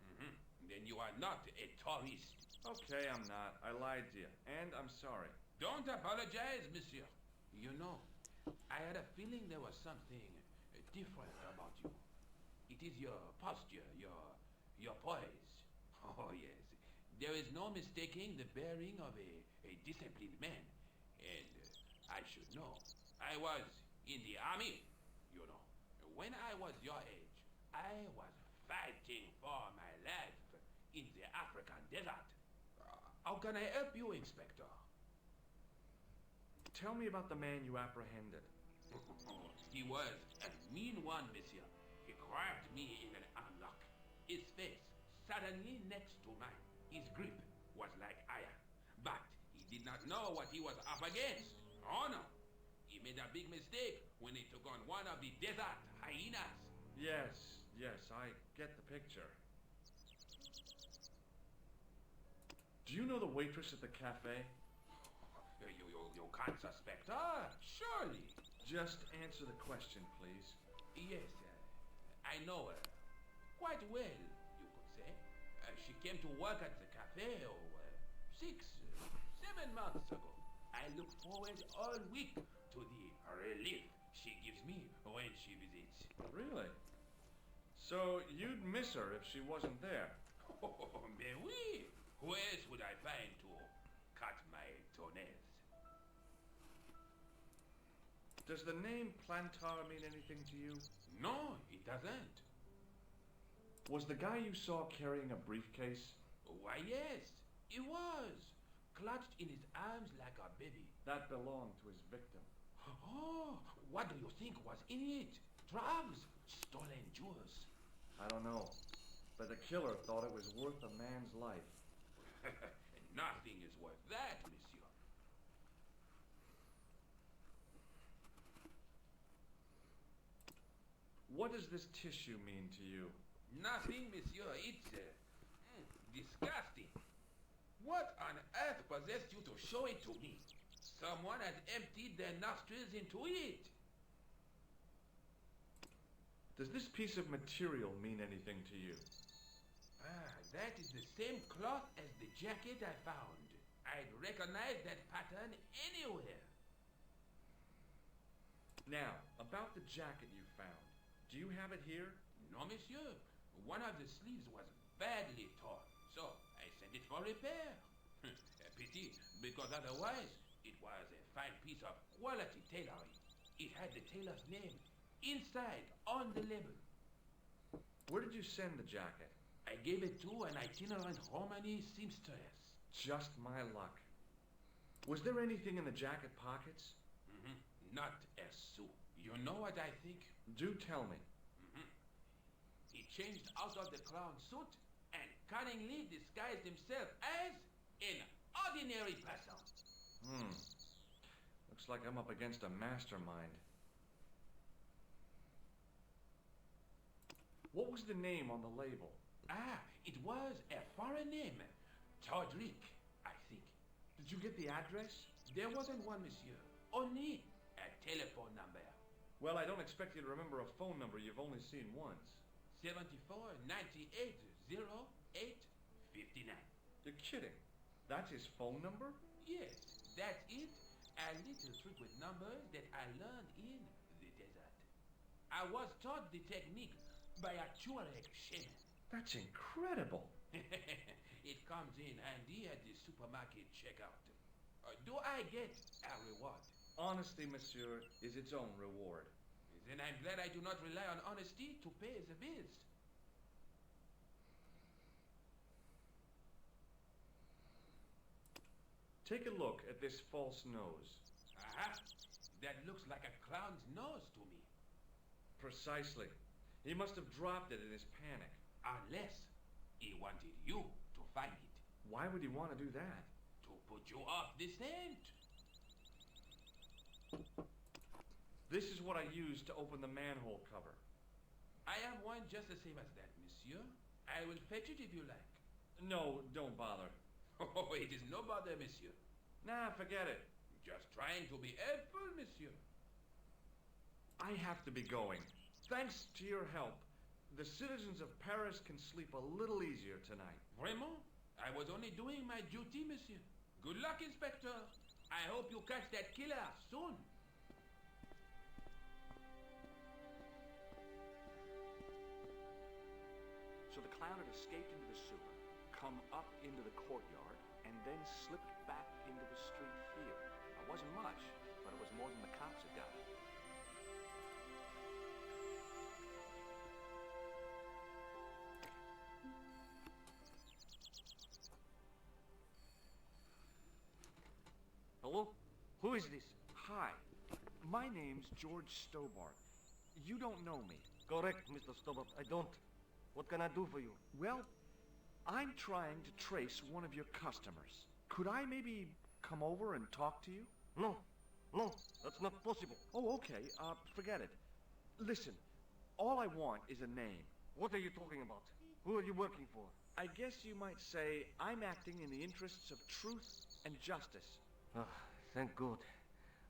Mm-hmm. Then you are not a tourist. Okay, I'm not. I lied to you. And I'm sorry. Don't apologize, monsieur. You know, I had a feeling there was something different about you. It is your posture, your poise. Oh, yes. There is no mistaking the bearing of a disciplined man. And I should know. I was in the army, you know. When I was your age, I was fighting for my life in the African desert. How can I help you, Inspector? Tell me about the man you apprehended. He was a mean one, monsieur. He grabbed me in an armlock. His face suddenly next to mine. His grip was like iron. But he did not know what he was up against. Oh no. He made a big mistake when he took on one of the desert hyenas. Yes, I get the picture. Do you know the waitress at the cafe? You can't suspect her, surely. Just answer the question, please. Yes, I know her. Quite well, you could say. She came to work at the cafe 6, 7 months ago. I look forward all week to the relief she gives me when she visits. Really? So you'd miss her if she wasn't there? Oh, mais oui. Who else would I find to cut my toenails? Does the name Plantar mean anything to you? No, it doesn't. Was the guy you saw carrying a briefcase? Why, yes, he was. Clutched in his arms like a baby. That belonged to his victim. Oh, what do you think was in it? Drugs? Stolen jewels? I don't know. But the killer thought it was worth a man's life. Nothing is worth that, monsieur. What does this tissue mean to you? Nothing, monsieur. It's disgusting. What on earth possessed you to show it to me? Someone has emptied their nostrils into it. Does this piece of material mean anything to you? That is the same cloth as the jacket I found. I'd recognize that pattern anywhere. Now, about the jacket you found. Do you have it here? No, monsieur. One of the sleeves was badly torn, so I sent it for repair. A pity, because otherwise it was a fine piece of quality tailoring. It had the tailor's name inside on the label. Where did you send the jacket? I gave it to an itinerant Romani seamstress. Just my luck. Was there anything in the jacket pockets? Not a sou. You know what I think? Do tell me. He changed out of the clown suit and cunningly disguised himself as an ordinary person. Looks like I'm up against a mastermind. What was the name on the label? It was a foreign name. Todrick, I think. Did you get the address? There wasn't one, monsieur. Only a telephone number. Well, I don't expect you to remember a phone number you've only seen once. 74 98 08 59. You're kidding. That's his phone number? Yes, that's it. A little trick with numbers that I learned in the desert. I was taught the technique by a Tuareg shaman. That's incredible. It comes in handy at the supermarket checkout. Do I get a reward? Honesty, monsieur, is its own reward. Then I'm glad I do not rely on honesty to pay the bills. Take a look at this false nose. Aha! That looks like a clown's nose to me. Precisely. He must have dropped it in his panic. Unless he wanted you to find it. Why would he want to do that? To put you off the scent. This is what I used to open the manhole cover. I have one just the same as that, monsieur. I will fetch it if you like. No, don't bother. Oh, it is no bother, monsieur. Nah, forget it. Just trying to be helpful, monsieur. I have to be going. Thanks to your help, the citizens of Paris can sleep a little easier tonight. Vraiment? I was only doing my duty, monsieur. Good luck, Inspector. I hope you catch that killer soon. So the clown had escaped into the sewer, come up into the courtyard, and then slipped back into the street field. It wasn't much, but it was more than the cops had got. Hello? Who is this? Hi, my name's George Stobart. You don't know me. Correct, Mr. Stobart. I don't. What can I do for you? Well, I'm trying to trace one of your customers. Could I maybe come over and talk to you? No. No, that's not possible. Oh, okay. Forget it. Listen, all I want is a name. What are you talking about? Who are you working for? I guess you might say I'm acting in the interests of truth and justice. Ah, thank God.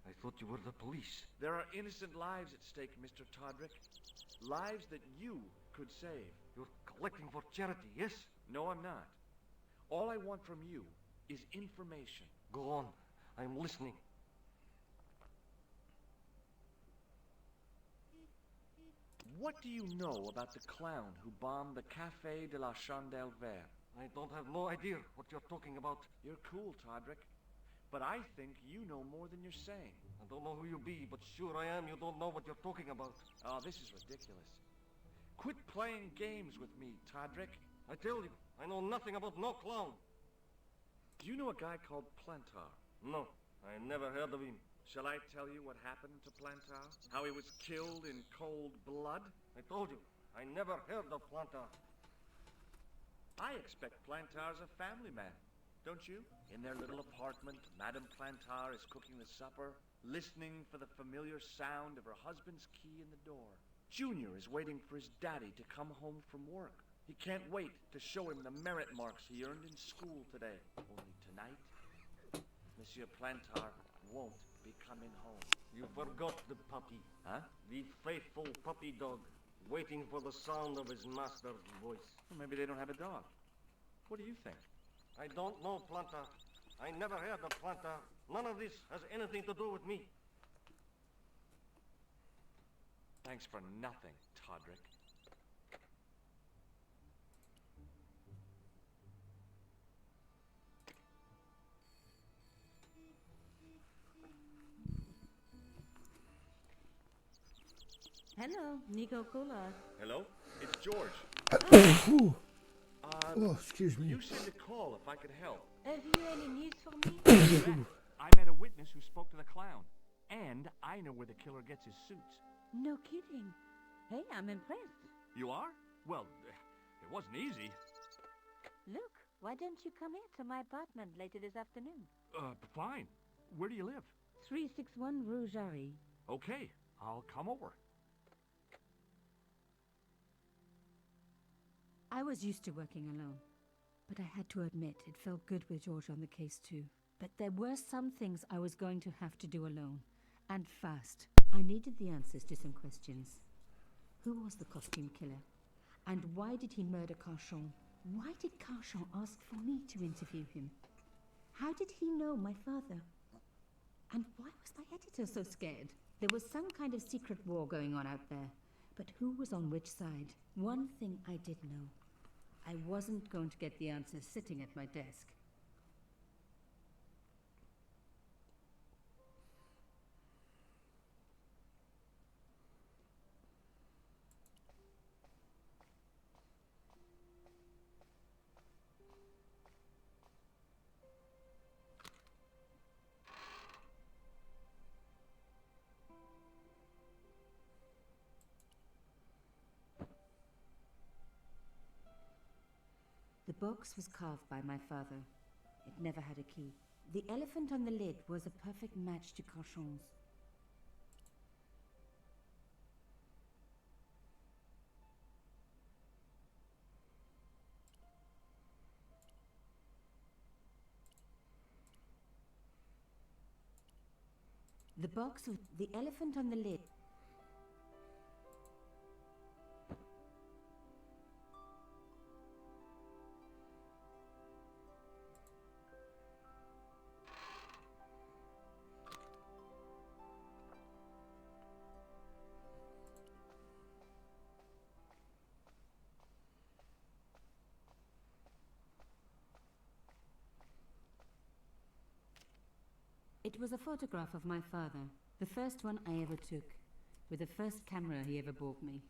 I thought you were the police. There are innocent lives at stake, Mr. Todrick. Lives that you could save. You're collecting for charity, yes? No, I'm not. All I want from you is information. Go on. I'm listening. What do you know about the clown who bombed the Café de la Chandelle Verte? I don't have no idea what you're talking about. You're cool, Todrick. But I think you know more than you're saying. I don't know who you be, but sure I am you don't know what you're talking about. Oh, this is ridiculous. Quit playing games with me, Todrick. I tell you, I know nothing about no clown. Do you know a guy called Plantar? No, I never heard of him. Shall I tell you what happened to Plantar? How he was killed in cold blood? I told you, I never heard of Plantar. I expect Plantar's a family man, don't you? In their little apartment, Madame Plantar is cooking the supper, listening for the familiar sound of her husband's key in the door. Junior is waiting for his daddy to come home from work. He can't wait to show him the merit marks he earned in school today. Only tonight, Monsieur Plantar won't be coming home. You forgot the puppy. Huh? The faithful puppy dog, waiting for the sound of his master's voice. Well, maybe they don't have a dog. What do you think? I don't know, Plantar. I never heard of Plantar. None of this has anything to do with me. Thanks for nothing, Todrick. Hello, Nico Cola. Hello? It's George. Oh, excuse me. You said to call if I could help. Have you any news for me? I met a witness who spoke to the clown. And I know where the killer gets his suits. No kidding. Hey, I'm impressed. You are? Well, it wasn't easy. Look, why don't you come here to my apartment later this afternoon? Fine. Where do you live? 361 Rue Jarry. Okay, I'll come over. I was used to working alone, but I had to admit it felt good with George on the case too. But there were some things I was going to have to do alone, and fast. I needed the answers to some questions. Who was the costume killer? And why did he murder Carchon? Why did Carchon ask for me to interview him? How did he know my father? And why was my editor so scared? There was some kind of secret war going on out there. But who was on which side? One thing I did know. I wasn't going to get the answers sitting at my desk. The box was carved by my father. It never had a key. The elephant on the lid was a perfect match to Carchon's. The box with the elephant on the lid. It was a photograph of my father, the first one I ever took, with the first camera he ever bought me.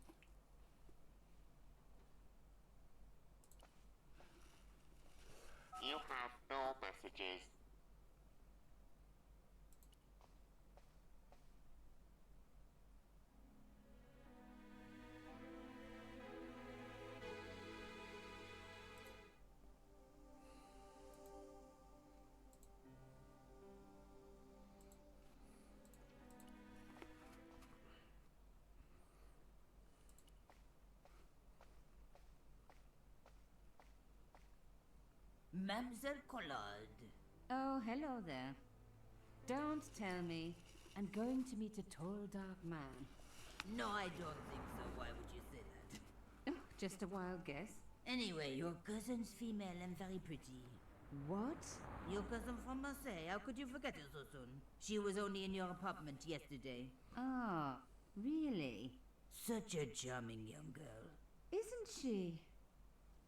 You have no messages. Mademoiselle Collard. Oh, hello there. Don't tell me. I'm going to meet a tall, dark man. No, I don't think so. Why would you say that? Oh, just a wild guess. Anyway, your cousin's female and very pretty. What? Your cousin from Marseille. How could you forget her so soon? She was only in your apartment yesterday. Ah, really? Such a charming young girl. Isn't she?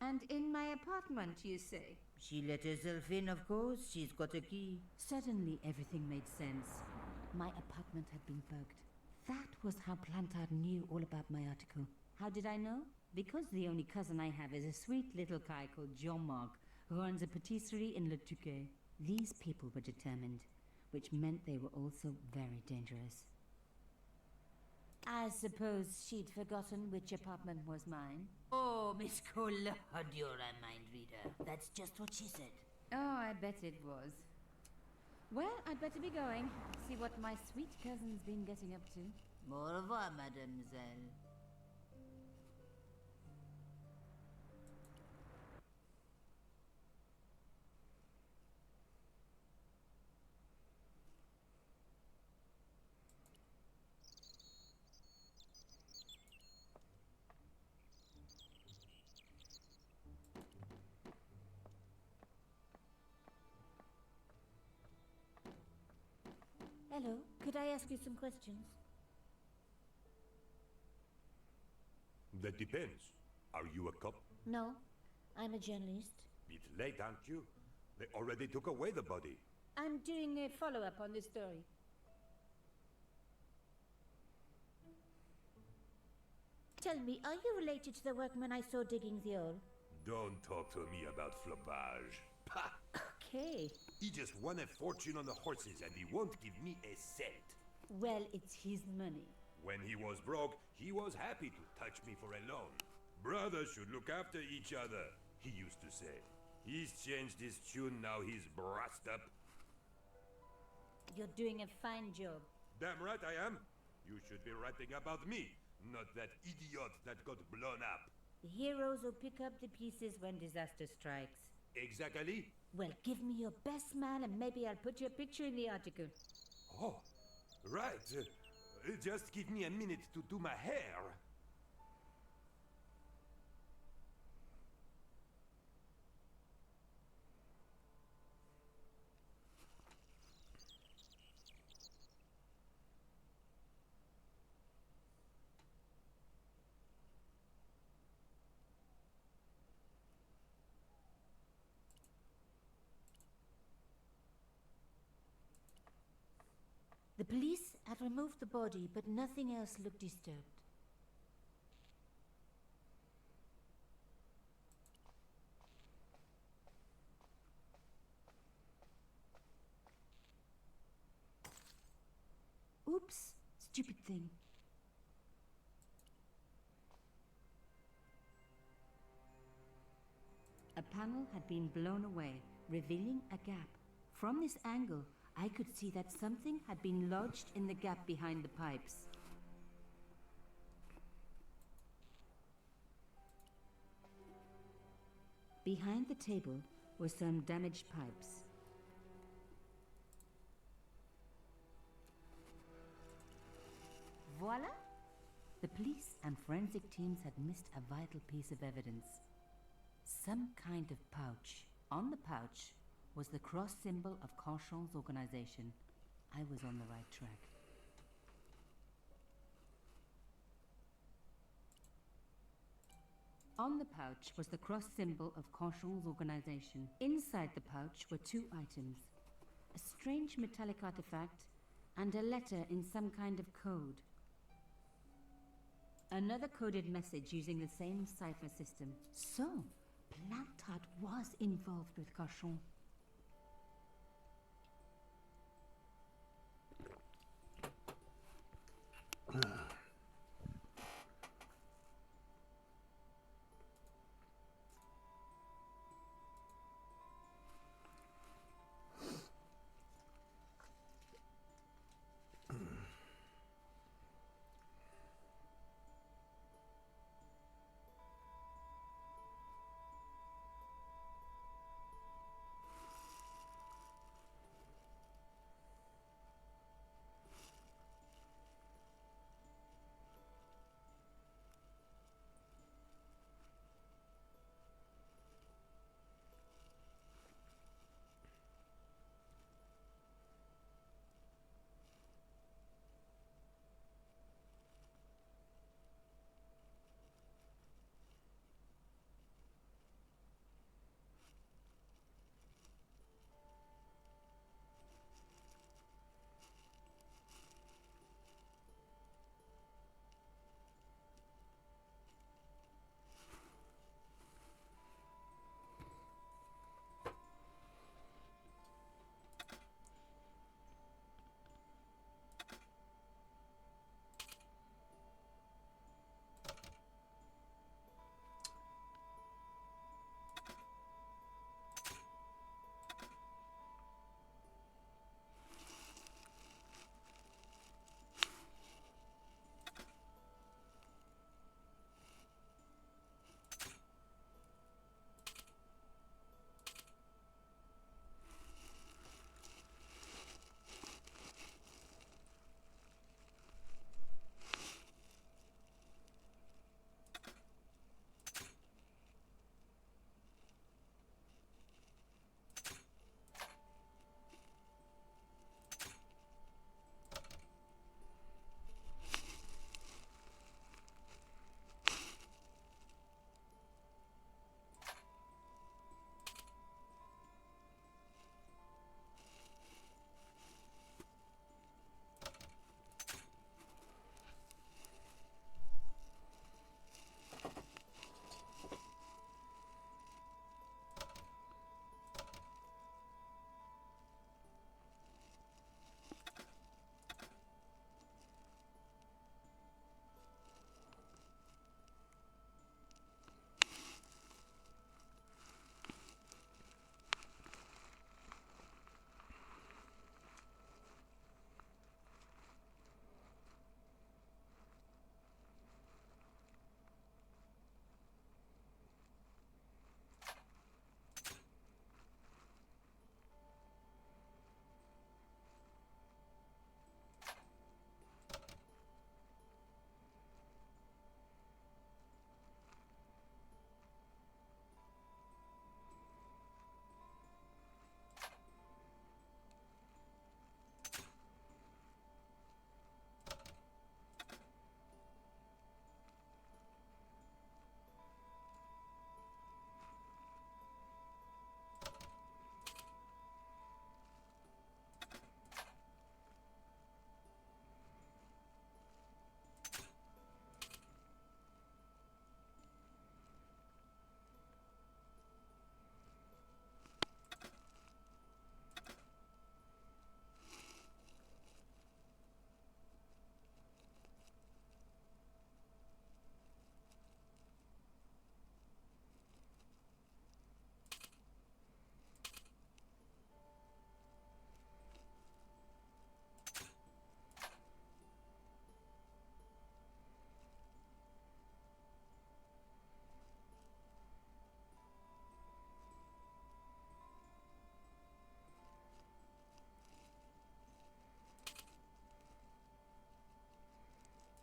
And in my apartment, you say? She let herself in, of course. She's got a key. Suddenly, everything made sense. My apartment had been bugged. That was how Plantard knew all about my article. How did I know? Because the only cousin I have is a sweet little guy called Jean-Marc, who runs a patisserie in Le Touquet. These people were determined, which meant they were also very dangerous. I suppose she'd forgotten which apartment was mine. Oh, Miss Collard, you're a mind reader. That's just what she said. Oh, I bet it was. Well, I'd better be going. See what my sweet cousin's been getting up to. Au revoir, mademoiselle. Hello, could I ask you some questions? That depends. Are you a cop? No, I'm a journalist. Bit late, aren't you? They already took away the body. I'm doing a follow-up on this story. Tell me, are you related to the workman I saw digging the hole? Don't talk to me about flopage. Pah! Okay. He just won a fortune on the horses and he won't give me a cent. Well, it's his money. When he was broke, he was happy to touch me for a loan. Brothers should look after each other, he used to say. He's changed his tune, now he's brassed up. You're doing a fine job. Damn right I am. You should be writing about me, not that idiot that got blown up. The heroes who pick up the pieces when disaster strikes. Exactly. Well, give me your best man and maybe I'll put your picture in the article. Oh, right. Just give me a minute to do my hair. The police had removed the body, but nothing else looked disturbed. Oops, stupid thing. A panel had been blown away, revealing a gap. From this angle, I could see that something had been lodged in the gap behind the pipes. Behind the table were some damaged pipes. Voila! The police and forensic teams had missed a vital piece of evidence. Some kind of pouch. On the pouch was the cross symbol of Cauchon's organization. I was on the right track. On the pouch was the cross symbol of Cauchon's organization. Inside the pouch were two items. A strange metallic artifact and a letter in some kind of code. Another coded message using the same cipher system. So, Plantard was involved with Cochon.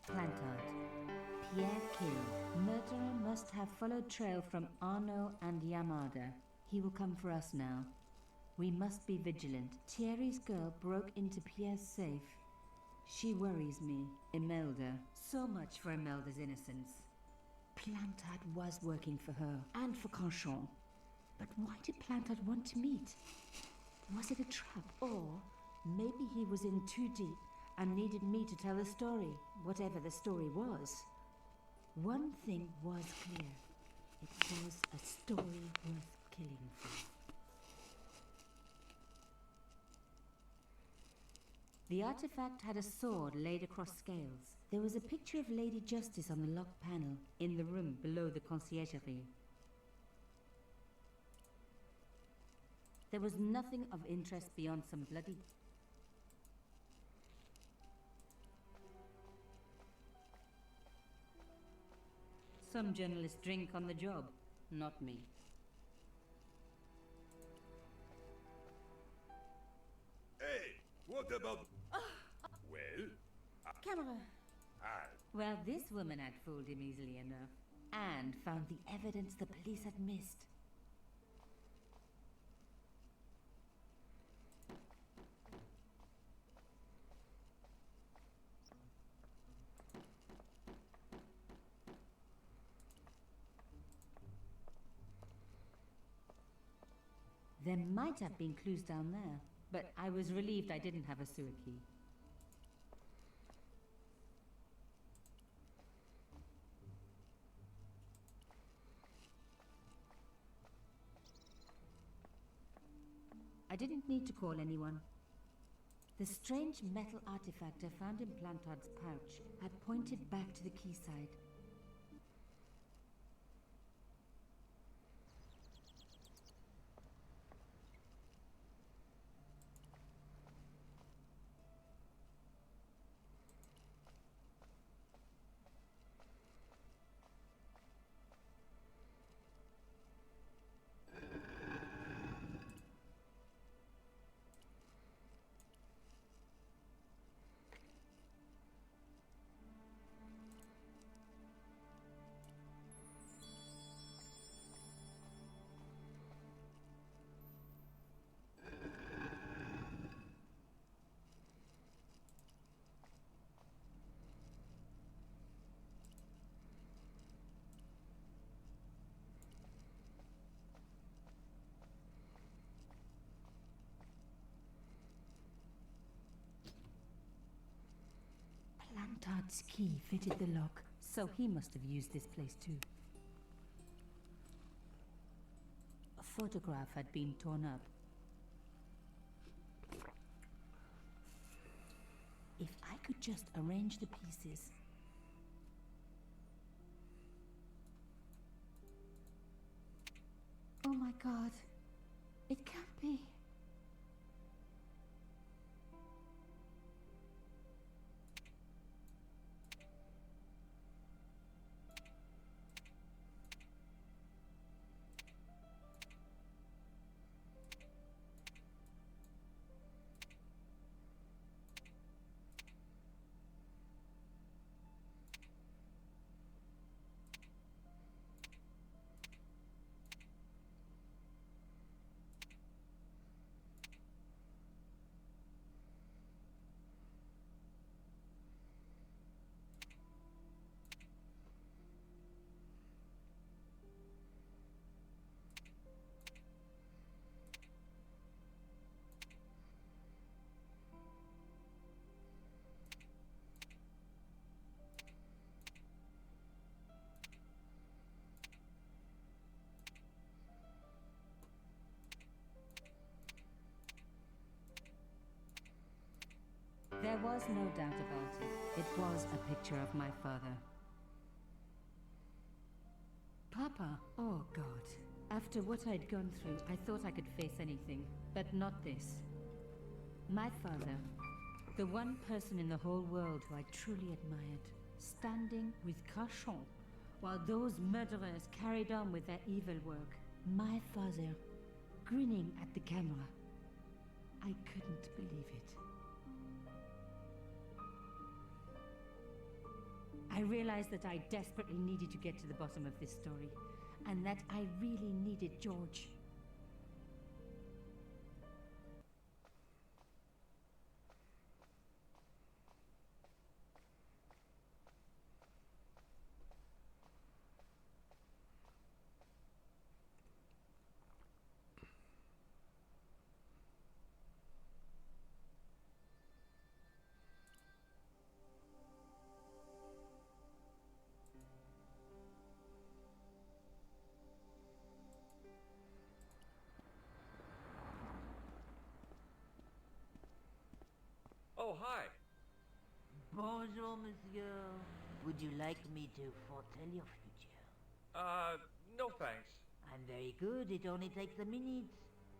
Plantard. Pierre killed. Murderer must have followed trail from Arnaud and Yamada. He will come for us now. We must be vigilant. Thierry's girl broke into Pierre's safe. She worries me. Imelda. So much for Imelda's innocence. Plantard was working for her and for Conchon. But why did Plantard want to meet? Was it a trap? Or maybe he was in too deep and needed me to tell a story, whatever the story was. One thing was clear. It was a story worth killing for. The artifact had a sword laid across scales. There was a picture of Lady Justice on the locked panel in the room below the conciergerie. There was nothing of interest beyond some bloody... Some journalists drink on the job, not me. Hey, what about... Well? Camera. Ah, Well, this woman had fooled him easily enough, and found the evidence the police had missed. There might have been clues down there, but I was relieved I didn't have a sewer key. I didn't need to call anyone. The strange metal artifact I found in Plantard's pouch had pointed back to the quayside. Plantard's key fitted the lock, so he must have used this place too. A photograph had been torn up. If I could just arrange the pieces. Oh my God. It can't be. There was no doubt about it. It was a picture of my father. Papa, oh God. After what I'd gone through, I thought I could face anything, but not this. My father, the one person in the whole world who I truly admired, standing with Crachon, while those murderers carried on with their evil work. My father, grinning at the camera. I couldn't believe it. I realized that I desperately needed to get to the bottom of this story, and that I really needed George. Oh, hi. Bonjour, monsieur. Would you like me to foretell your future? No thanks. I'm very good. It only takes a minute.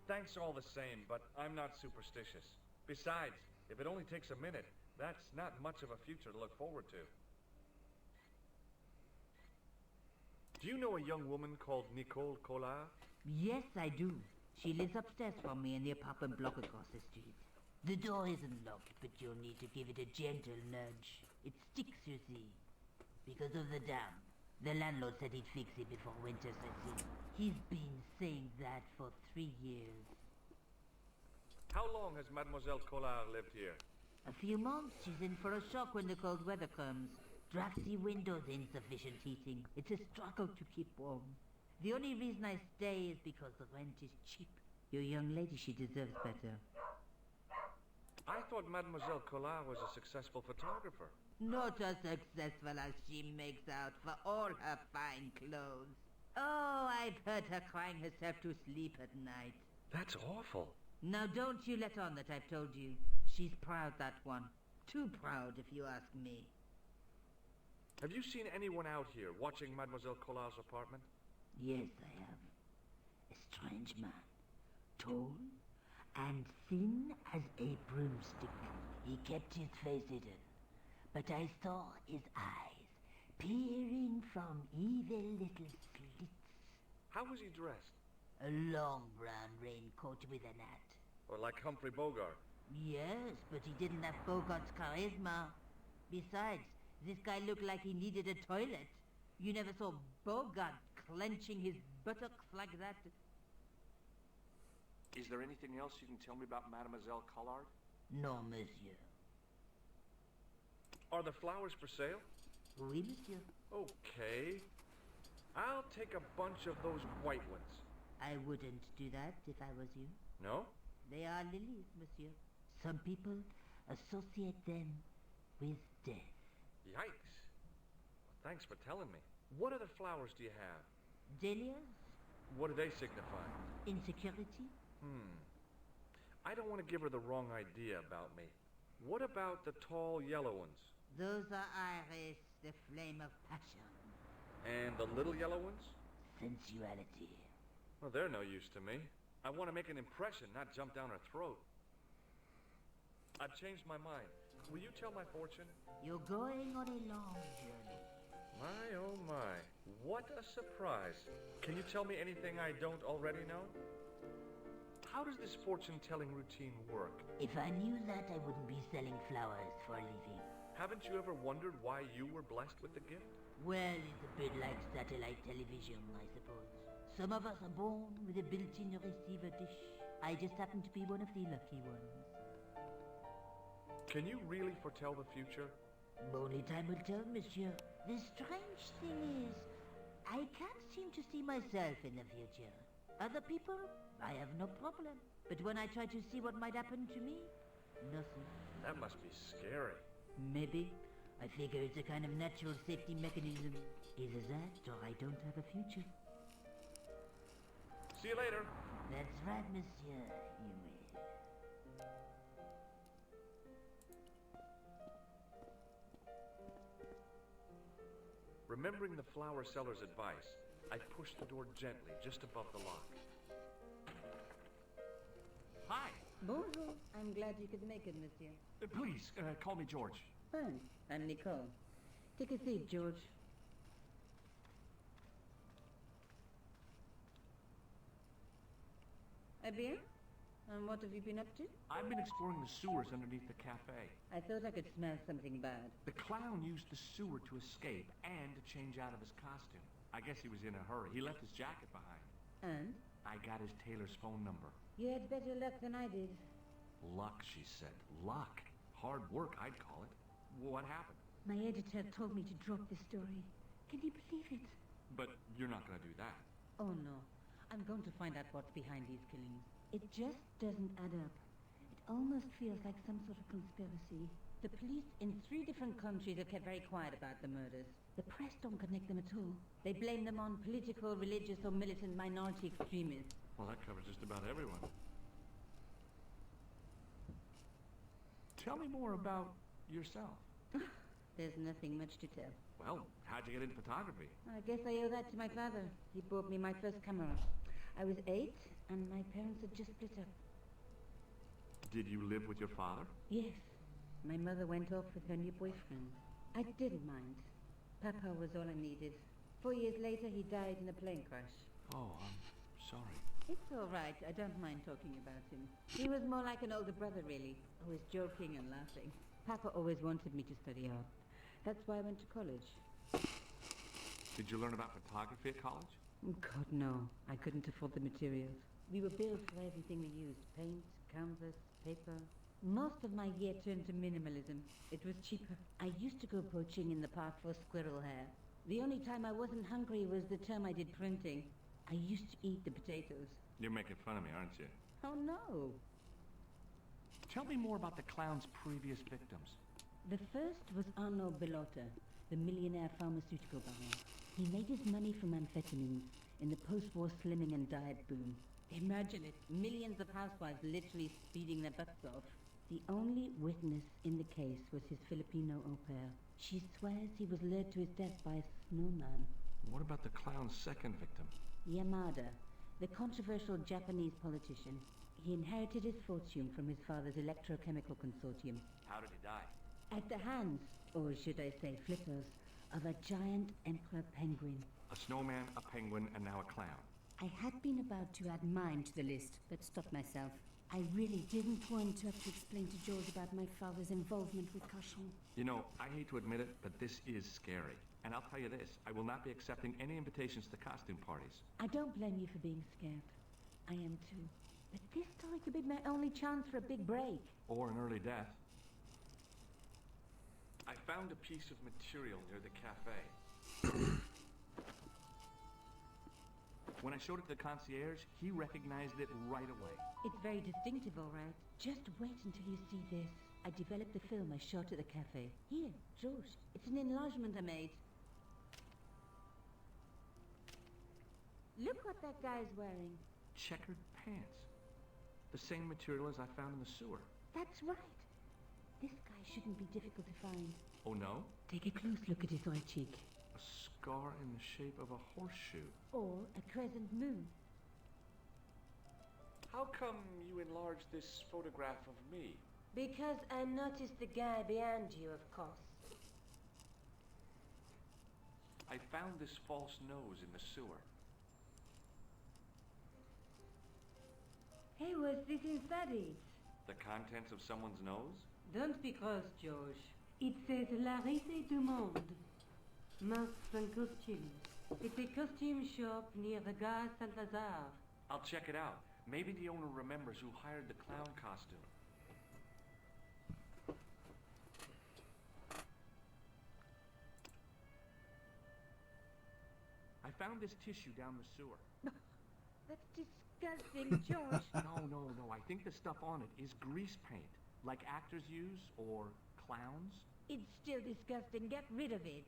Thanks all the same, but I'm not superstitious. Besides, if it only takes a minute, that's not much of a future to look forward to. Do you know a young woman called Nicole Collard? Yes, I do. She lives upstairs from me in the apartment block across the street. The door isn't locked, but you'll need to give it a gentle nudge. It sticks, you see, because of the dam. The landlord said he'd fix it before winter sets in. He's been saying that for 3 years. How long has Mademoiselle Collard lived here? A few months. She's in for a shock when the cold weather comes. Drafty windows, insufficient heating. It's a struggle to keep warm. The only reason I stay is because the rent is cheap. Your young lady, she deserves better. I thought Mademoiselle Collard was a successful photographer. Not as successful as she makes out for all her fine clothes. Oh, I've heard her crying herself to sleep at night. That's awful. Now don't you let on that I've told you. She's proud, that one. Too proud, if you ask me. Have you seen anyone out here watching Mademoiselle Collard's apartment? Yes, I have. A strange man. Tall and thin as a broomstick. He kept his face hidden, but I saw his eyes peering from evil little slits. How was he dressed? A long brown raincoat with an hat. Or like Humphrey Bogart? Yes, but he didn't have Bogart's charisma. Besides, this guy looked like he needed a toilet. You never saw Bogart clenching his buttocks like that. Is there anything else you can tell me about Mademoiselle Collard? No, monsieur. Are the flowers for sale? Oui, monsieur. Okay. I'll take a bunch of those white ones. I wouldn't do that if I was you. No? They are lilies, monsieur. Some people associate them with death. Yikes. Well, thanks for telling me. What other flowers do you have? Dahlias? What do they signify? Insecurity? I don't want to give her the wrong idea about me. What about the tall yellow ones? Those are iris, the flame of passion. And the little yellow ones? Sensuality. Well, they're no use to me. I want to make an impression, not jump down her throat. I've changed my mind. Will you tell my fortune? You're going on a long journey. My, oh my. What a surprise. Can you tell me anything I don't already know? How does this fortune-telling routine work? If I knew that, I wouldn't be selling flowers for a living. Haven't you ever wondered why you were blessed with the gift? Well, it's a bit like satellite television, I suppose. Some of us are born with a built-in receiver dish. I just happen to be one of the lucky ones. Can you really foretell the future? Only time will tell, monsieur. The strange thing is, I can't seem to see myself in the future. Other people, I have no problem. But when I try to see what might happen to me, nothing. That must be scary. Maybe. I figure it's a kind of natural safety mechanism. Either that, or I don't have a future. See you later. That's right, monsieur. You will. Remembering the flower seller's advice, I pushed the door gently just above the lock. Hi. Bonjour. I'm glad you could make it, monsieur. Please, call me George. Fine. I'm Nicole. Take a seat, George. Eh bien? And what have you been up to? I've been exploring the sewers underneath the cafe. I thought I could smell something bad. The clown used the sewer to escape and to change out of his costume. I guess he was in a hurry. He left his jacket behind. And? I got his tailor's phone number. You had better luck than I did. Luck, she said. Luck. Hard work, I'd call it. What happened? My editor told me to drop the story. Can you believe it? But you're not going to do that. Oh, no. I'm going to find out what's behind these killings. It just doesn't add up. It almost feels like some sort of conspiracy. The police in 3 different countries have kept very quiet about the murders. The press don't connect them at all. They blame them on political, religious, or militant minority extremists. Well, that covers just about everyone. Tell me more about yourself. There's nothing much to tell. Well, how'd you get into photography? I guess I owe that to my father. He bought me my first camera. I was 8, and my parents had just split up. Did you live with your father? Yes. My mother went off with her new boyfriend. I didn't mind. Papa was all I needed. 4 years later, he died in a plane crash. Oh, I'm sorry. It's all right. I don't mind talking about him. He was more like an older brother, really. Always joking and laughing. Papa always wanted me to study art. That's why I went to college. Did you learn about photography at college? God, no. I couldn't afford the materials. We were billed for everything we used. Paint, canvas, paper. Most of my year turned to minimalism. It was cheaper. I used to go poaching in the park for squirrel hair. The only time I wasn't hungry was the term I did printing. I used to eat the potatoes. You're making fun of me, aren't you? Oh, no. Tell me more about the clown's previous victims. The first was Arno Bellotta, the millionaire pharmaceutical baron. He made his money from amphetamines in the post-war slimming and diet boom. Imagine it, millions of housewives literally speeding their butts off. The only witness in the case was his Filipino au pair. She swears he was lured to his death by a snowman. What about the clown's second victim? Yamada, the controversial Japanese politician. He inherited his fortune from his father's electrochemical consortium. How did he die? At the hands, or should I say flippers, of a giant emperor penguin. A snowman, a penguin, and now a clown. I had been about to add mine to the list, but stopped myself. I really didn't want to have to explain to George about my father's involvement with Cauchon. You know, I hate to admit it, but this is scary. And I'll tell you this, I will not be accepting any invitations to costume parties. I don't blame you for being scared. I am too. But this story could be my only chance for a big break. Or an early death. I found a piece of material near the cafe. When I showed it to the concierge, he recognized it right away. It's very distinctive, all right. Just wait until you see this. I developed the film I shot at the cafe. Here, George. It's an enlargement I made. Look what that guy's wearing. Checkered pants. The same material as I found in the sewer. That's right. This guy shouldn't be difficult to find. Oh, no? Take a close look at his right cheek. A scar in the shape of a horseshoe. Or a crescent moon. How come you enlarged this photograph of me? Because I noticed the guy behind you, of course. I found this false nose in the sewer. Hey, what's this inside it? The contents of someone's nose? Don't be cross, George. It says La Risée du Monde. Masks and costumes. It's a costume shop near the Gare Saint-Lazare. I'll check it out. Maybe the owner remembers who hired the clown costume. I found this tissue down the sewer. That's disgusting, George. No. I think the stuff on it is grease paint, like actors use, or clowns. It's still disgusting. Get rid of it.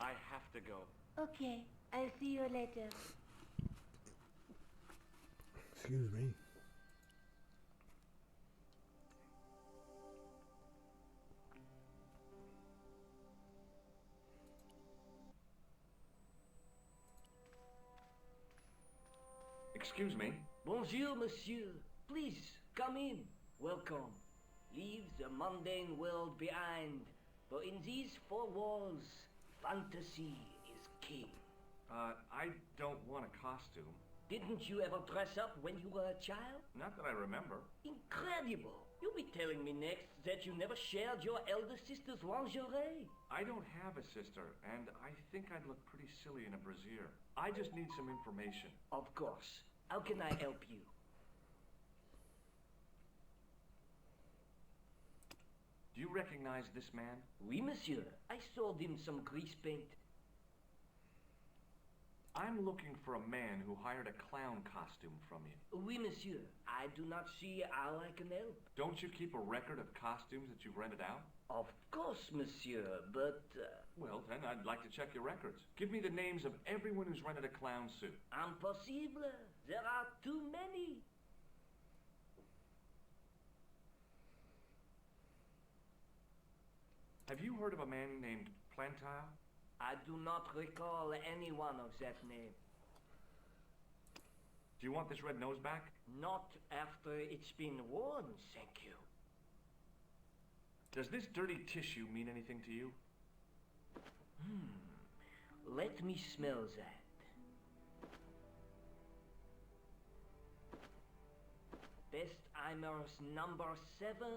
I have to go. Okay, I'll see you later. Excuse me. Excuse me. Bonjour, monsieur. Please, come in. Welcome. Leave the mundane world behind. But in these four walls, fantasy is king. I don't want a costume. Didn't you ever dress up when you were a child? Not that I remember. Incredible! You'll be telling me next that you never shared your elder sister's lingerie. I don't have a sister, and I think I'd look pretty silly in a brassiere. I just need some information. Of course. How can I help you? Do you recognize this man? Oui, monsieur. I sold him some grease paint. I'm looking for a man who hired a clown costume from you. Oui, monsieur. I do not see how I can help. Don't you keep a record of costumes that you've rented out? Of course, monsieur, but... Well, then I'd like to check your records. Give me the names of everyone who's rented a clown suit. Impossible. There are too many. Have you heard of a man named Plantile? I do not recall anyone of that name. Do you want this red nose back? Not after it's been worn, thank you. Does this dirty tissue mean anything to you? Let me smell that. Bestheimer's number 7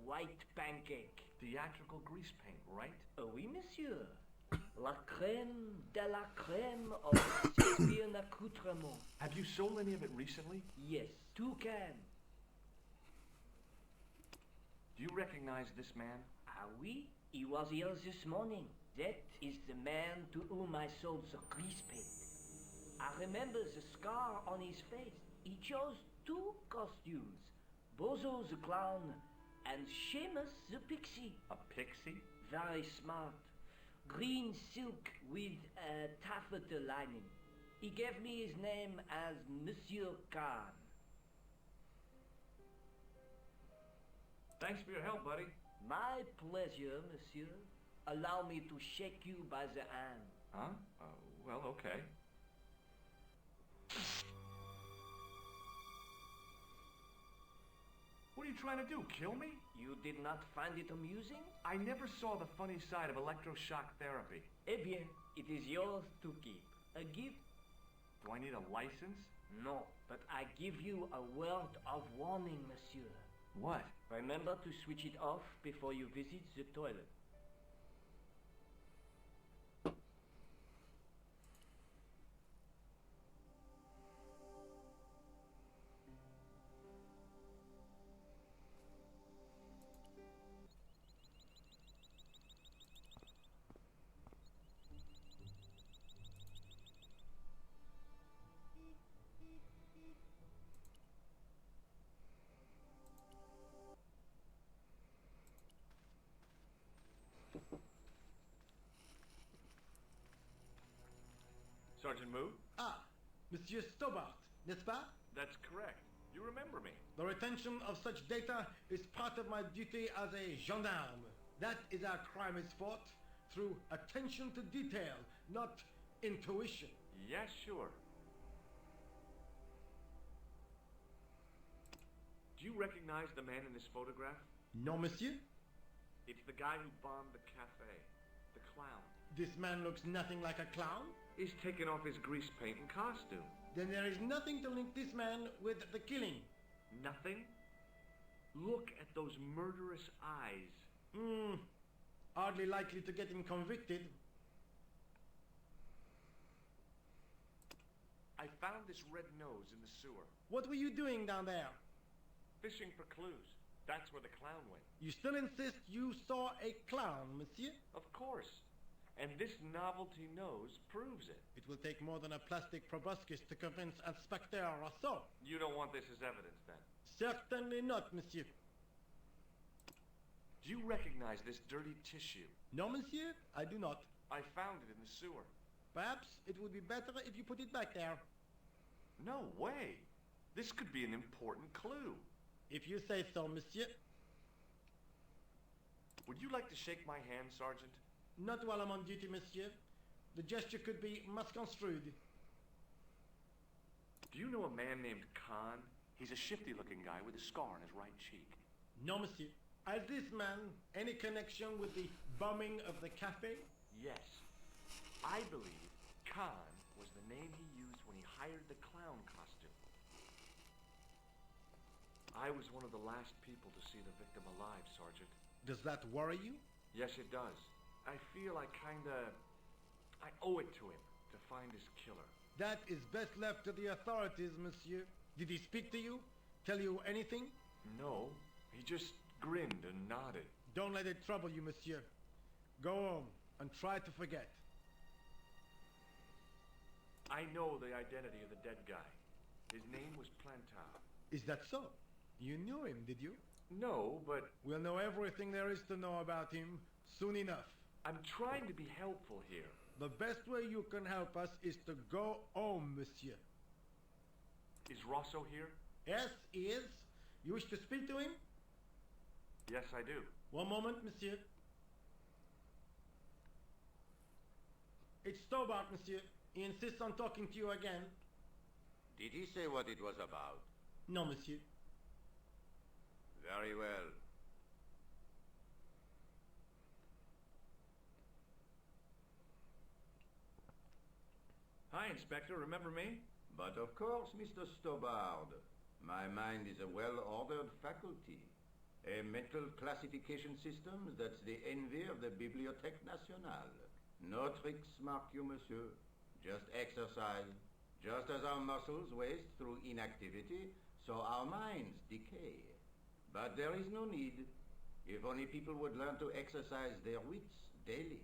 white pancake. Theatrical grease paint, right? Oui, monsieur. La crème de la crème of Shakespearean accoutrement. Have you sold any of it recently? Yes, 2 cans. Do you recognize this man? Ah oui, he was here this morning. That is the man to whom I sold the grease paint. I remember the scar on his face. He chose 2 costumes. Bozo the clown and Seamus the pixie. A pixie? Very smart. Green silk with a taffeta lining. He gave me his name as Monsieur Khan. Thanks for your help, buddy. My pleasure, monsieur. Allow me to shake you by the hand. Huh? Well, okay. What are you trying to do, kill me? You did not find it amusing? I never saw the funny side of electroshock therapy. Eh bien, it is yours to keep. A gift? Do I need a license? No, but I give you a word of warning, monsieur. What? Remember to switch it off before you visit the toilet. Sergeant Moo? Ah, Monsieur Stobart, n'est-ce pas? That's correct. You remember me. The retention of such data is part of my duty as a gendarme. That is how crime is fought, through attention to detail, not intuition. Yes, sure. Do you recognize the man in this photograph? No, monsieur. It's the guy who bombed the cafe. The clown. This man looks nothing like a clown. He's taken off his grease paint and costume. Then there is nothing to link this man with the killing. Nothing? Look at those murderous eyes. Hardly likely to get him convicted. I found this red nose in the sewer. What were you doing down there? Fishing for clues. That's where the clown went. You still insist you saw a clown, monsieur? Of course. And this novelty nose proves it. It will take more than a plastic proboscis to convince Inspector Rousseau. You don't want this as evidence, then? Certainly not, monsieur. Do you recognize this dirty tissue? No, monsieur, I do not. I found it in the sewer. Perhaps it would be better if you put it back there. No way. This could be an important clue. If you say so, monsieur. Would you like to shake my hand, Sergeant? Not while I'm on duty, monsieur. The gesture could be misconstrued. Do you know a man named Khan? He's a shifty-looking guy with a scar on his right cheek. No, monsieur. Has this man any connection with the bombing of the cafe? Yes. I believe Khan was the name he used when he hired the clown costume. I was one of the last people to see the victim alive, Sergeant. Does that worry you? Yes, it does. I feel I owe it to him to find his killer. That is best left to the authorities, monsieur. Did he speak to you? Tell you anything? No, he just grinned and nodded. Don't let it trouble you, monsieur. Go home and try to forget. I know the identity of the dead guy. His name was Plantile. Is that so? You knew him, did you? No, but... We'll know everything there is to know about him soon enough. I'm trying to be helpful here. The best way you can help us is to go home, monsieur. Is Rosso here? Yes, he is. You wish to speak to him? Yes, I do. One moment, monsieur. It's Stobart, monsieur. He insists on talking to you again. Did he say what it was about? No, monsieur. Very well. Hi, Inspector. Remember me? But of course, Mr. Stobart. My mind is a well-ordered faculty. A mental classification system that's the envy of the Bibliothèque Nationale. No tricks mark you, monsieur. Just exercise. Just as our muscles waste through inactivity, so our minds decay. But there is no need. If only people would learn to exercise their wits daily.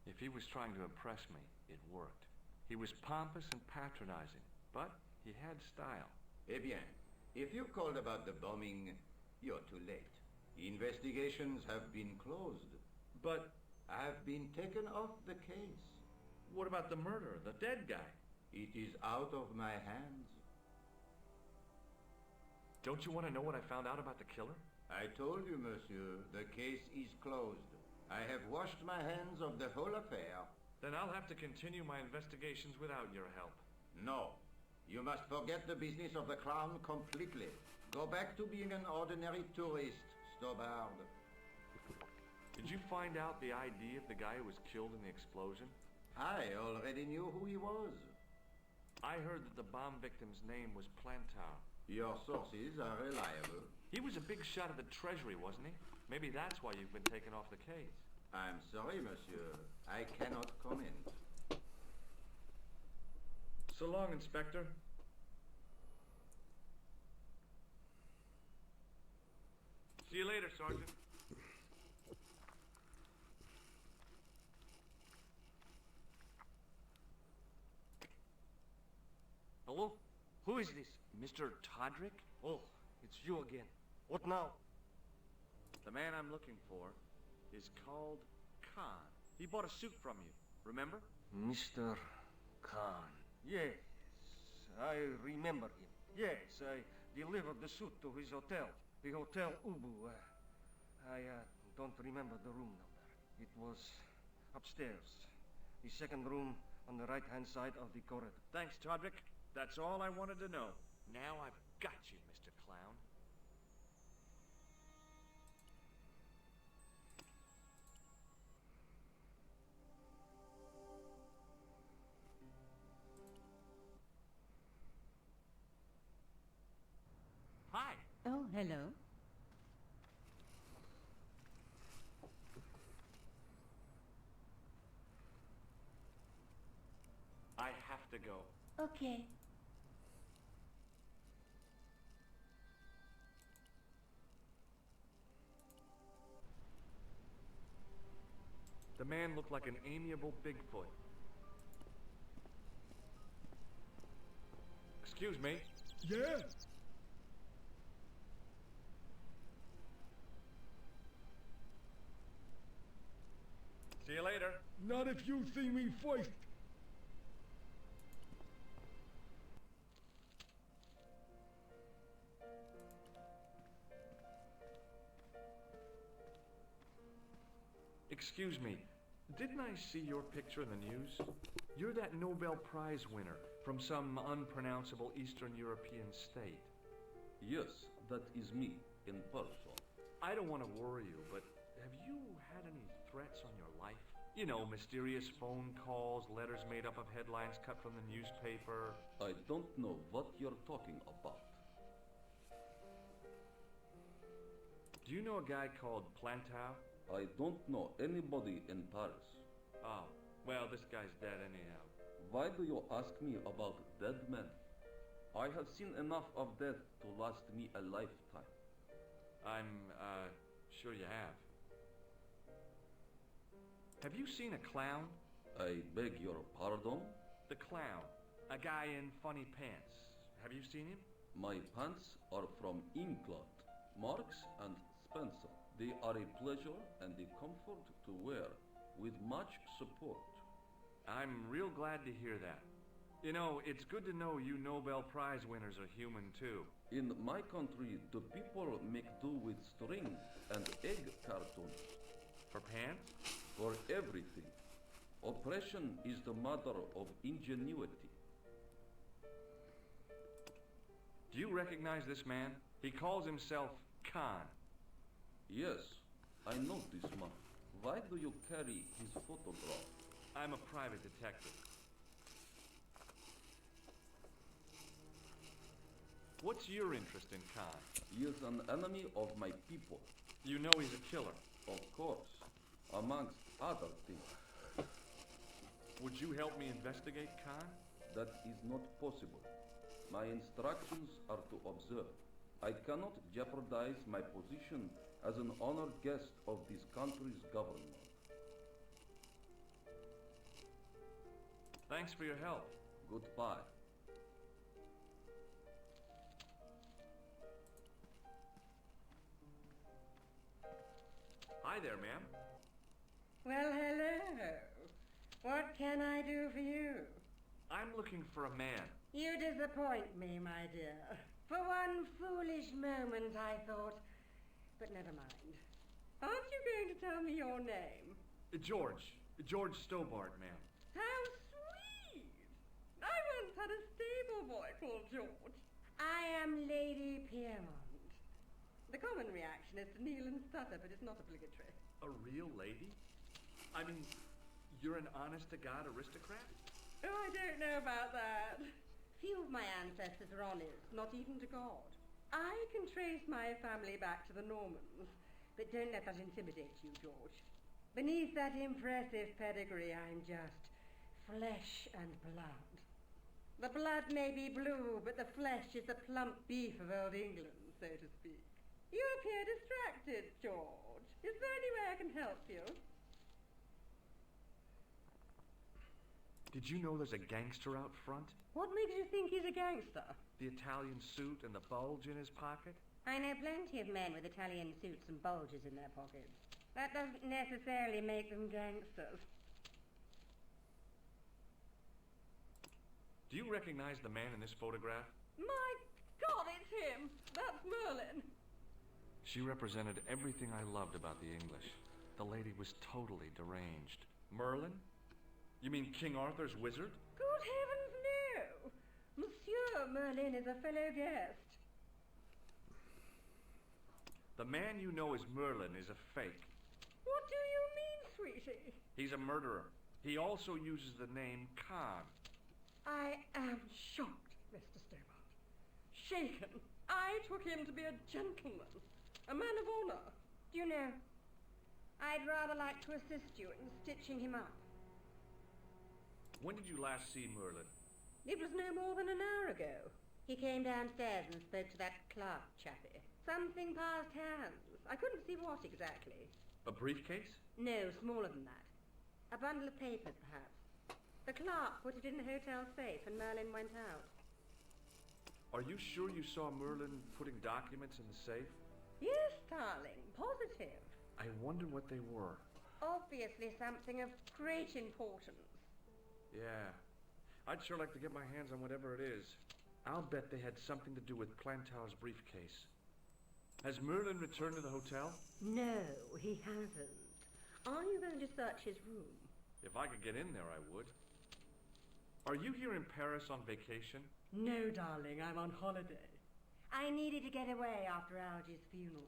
If he was trying to impress me, it worked. He was pompous and patronizing, but he had style. Eh bien, if you called about the bombing, you're too late. Investigations have been closed. But I've been taken off the case. what about the murderer, the dead guy? It is out of my hands. Don't you want to know what I found out about the killer? I told you, monsieur, the case is closed. I have washed my hands of the whole affair. Then I'll have to continue my investigations without your help. No. You must forget the business of the clown completely. Go back to being an ordinary tourist, Stobart. Did you find out the ID of the guy who was killed in the explosion? I already knew who he was. I heard that the bomb victim's name was Plantar. Your sources are reliable. He was a big shot at the Treasury, wasn't he? Maybe that's why you've been taken off the case. I'm sorry, monsieur. I cannot comment. So long, Inspector. See you later, Sergeant. Hello? Who is this? Mr. Todrick? Oh, it's you again. What now? The man I'm looking for is called Khan. He bought a suit from you, remember? Mr. Khan. Yes, I remember him. Yes, I delivered the suit to his hotel. The Hotel Ubu. I don't remember the room number. It was upstairs. The second room on the right-hand side of the corridor. Thanks, Todrick. That's all I wanted to know. Now I've got you, Mr. Clown. Hi. Oh, hello. I have to go. Okay. The man looked like an amiable Bigfoot. Excuse me. Yeah? See you later. Not if you see me first. Excuse me, didn't I see your picture in the news? You're that Nobel Prize winner from some unpronounceable Eastern European state. Yes, that is me, in person. I don't want to worry you, but have you had any threats on your life? You know, mysterious phone calls, letters made up of headlines cut from the newspaper. I don't know what you're talking about. Do you know a guy called Plantar? I don't know anybody in Paris. Oh, well, this guy's dead anyhow. Why do you ask me about dead men? I have seen enough of death to last me a lifetime. I'm, sure you have. Have you seen a clown? I beg your pardon? The clown. A guy in funny pants. Have you seen him? My pants are from England, Marks and Spencer. They are a pleasure and a comfort to wear, with much support. I'm real glad to hear that. You know, it's good to know you Nobel Prize winners are human too. In my country, the people make do with string and egg cartoons. For pants? For everything. Oppression is the mother of ingenuity. Do you recognize this man? He calls himself Khan. Yes, I know this man. Why do you carry his photograph? I'm a private detective. What's your interest in Khan? He is an enemy of my people. You know he's a killer. Of course, amongst other things. Would you help me investigate Khan? That is not possible. My instructions are to observe. I cannot jeopardize my position as an honored guest of this country's government. Thanks for your help. Goodbye. Hi there, ma'am. Well, hello. What can I do for you? I'm looking for a man. You disappoint me, my dear. For one foolish moment I thought... But never mind. Aren't you going to tell me your name? George Stobart, ma'am. How sweet! I once had a stable boy called George. I am Lady Piermont. The common reaction is to kneel and stutter, but it's not obligatory. A real lady? I mean, you're an honest-to-God aristocrat? Oh, I don't know about that. Few of my ancestors are honest, not even to God. I can trace my family back to the Normans, but don't let that intimidate you, George. Beneath that impressive pedigree, I'm just flesh and blood. The blood may be blue, but the flesh is the plump beef of old England, so to speak. You appear distracted, George. Is there any way I can help you? Did you know there's a gangster out front? What makes you think he's a gangster? The Italian suit and the bulge in his pocket? I know plenty of men with Italian suits and bulges in their pockets. That doesn't necessarily make them gangsters. Do you recognize the man in this photograph? My God, it's him! That's Merlin! She represented everything I loved about the English. The lady was totally deranged. Merlin? You mean King Arthur's wizard? Good heavens, no! Monsieur Merlin is a fellow guest. The man you know as Merlin is a fake. What do you mean, sweetie? He's a murderer. He also uses the name Khan. I am shocked, Mr. Stobart. Shaken. I took him to be a gentleman. A man of honor. Do you know, I'd rather like to assist you in stitching him up. When did you last see Merlin? It was no more than an hour ago. He came downstairs and spoke to that clerk chappie. Something passed hands. I couldn't see what exactly. A briefcase? No, smaller than that. A bundle of papers, perhaps. The clerk put it in the hotel safe and Merlin went out. Are you sure you saw Merlin putting documents in the safe? Yes, darling. Positive. I wonder what they were. Obviously something of great importance. Yeah. I'd sure like to get my hands on whatever it is. I'll bet they had something to do with Plantow's briefcase. Has Merlin returned to the hotel? No, he hasn't. Are you going to search his room? If I could get in there, I would. Are you here in Paris on vacation? No, darling, I'm on holiday. I needed to get away after Algy's funeral.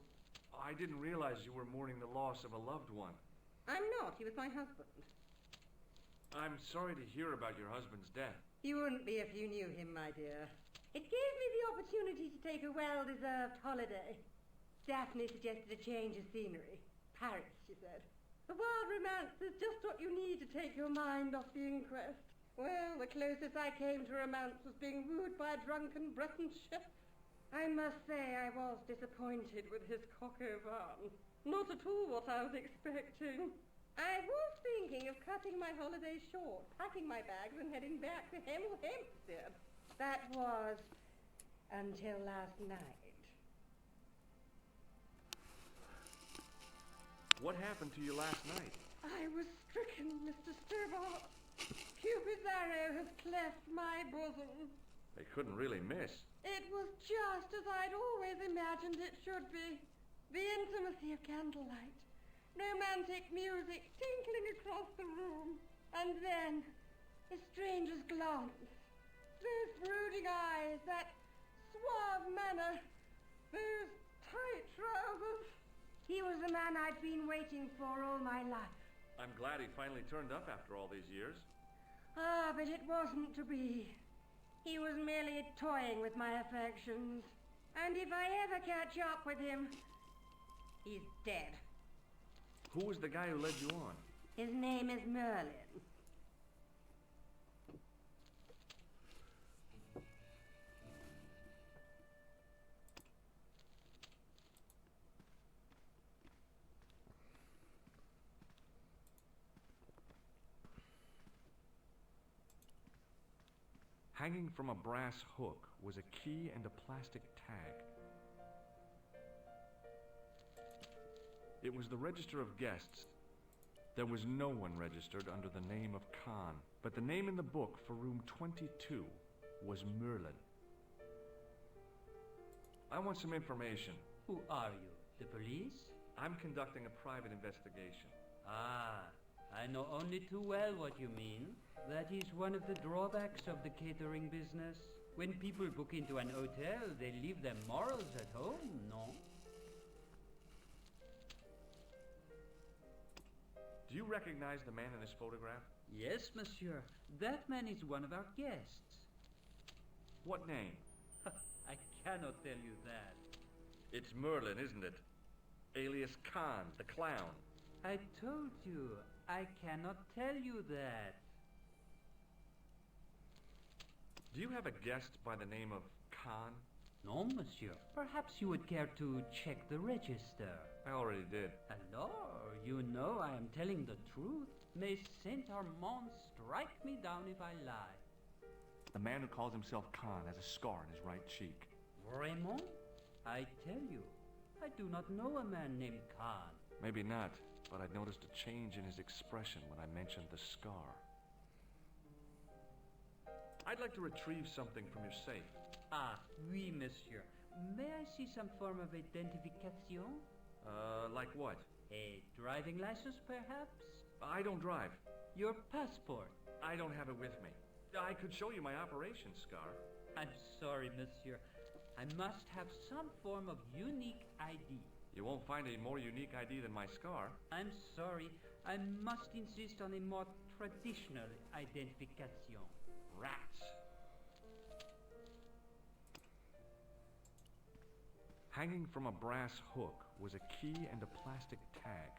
I didn't realize you were mourning the loss of a loved one. I'm not. He was my husband. I'm sorry to hear about your husband's death. You wouldn't be if you knew him, my dear. It gave me the opportunity to take a well-deserved holiday. Daphne suggested a change of scenery. Paris, she said. The wild romance is just what you need to take your mind off the inquest. Well, the closest I came to romance was being wooed by a drunken Breton chef. I must say I was disappointed with his coq au vin. Not at all what I was expecting. I was thinking of cutting my holiday short, packing my bags and heading back to Hemel Hempstead. That was until last night. What happened to you last night? I was stricken, Mr. Stobart. Cupid's arrow has cleft my bosom. They couldn't really miss. It was just as I'd always imagined it should be. The intimacy of candlelight. Romantic music tinkling across the room. And then, the stranger's glance, those brooding eyes, that suave manner, those tight trousers. He was the man I'd been waiting for all my life. I'm glad he finally turned up after all these years. Ah, but it wasn't to be. He was merely toying with my affections. And if I ever catch up with him, he's dead. Who was the guy who led you on? His name is Merlin. Hanging from a brass hook was a key and a plastic tag. It was the register of guests. There was no one registered under the name of Khan, but the name in the book for room 22 was Merlin. I want some information. Who are you? The police? I'm conducting a private investigation. Ah, I know only too well what you mean. That is one of the drawbacks of the catering business. When people book into an hotel, they leave their morals at home, no? Do you recognize the man in this photograph? Yes, monsieur. That man is one of our guests. What name? I cannot tell you that. It's Merlin, isn't it? Alias Khan, the clown. I told you, I cannot tell you that. Do you have a guest by the name of Khan? No, monsieur. Perhaps you would care to check the register. I already did. Alors, you know I am telling the truth. May Saint Armand strike me down if I lie. The man who calls himself Khan has a scar on his right cheek. Vraiment? I tell you, I do not know a man named Khan. Maybe not, but I noticed a change in his expression when I mentioned the scar. I'd like to retrieve something from your safe. Ah, oui, monsieur. May I see some form of identification? Like what? A driving license, perhaps? I don't drive. Your passport? I don't have it with me. I could show you my operation scar. I'm sorry, monsieur. I must have some form of unique ID. You won't find a more unique ID than my scar. I'm sorry. I must insist on a more traditional identification. Rats. Hanging from a brass hook was a key and a plastic tag.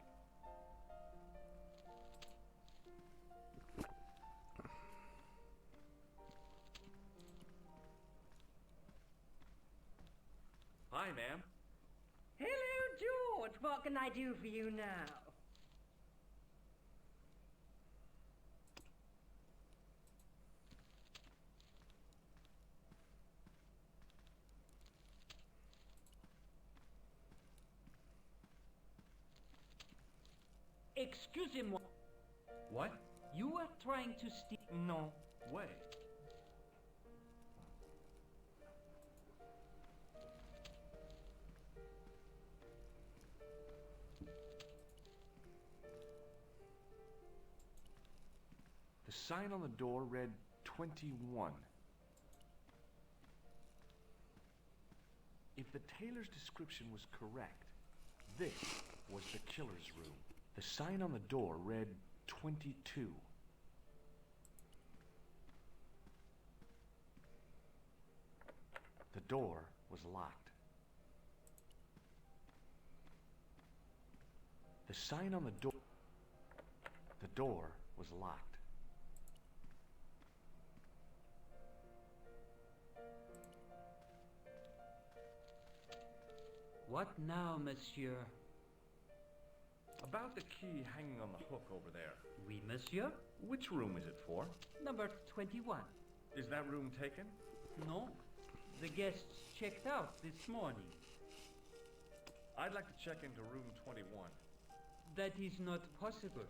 Hi, ma'am. Hello, George. What can I do for you now? Excusez-moi. What? You are trying to steal... No way. The sign on the door read 21. If the tailor's description was correct, this was the killer's room. The sign on the door read 22. The door was locked. The sign on the door... The door was locked. What now, monsieur? About the key hanging on the hook over there. Oui, monsieur. Which room is it for? Number 21. Is that room taken? No. The guests checked out this morning. I'd like to check into room 21. That is not possible.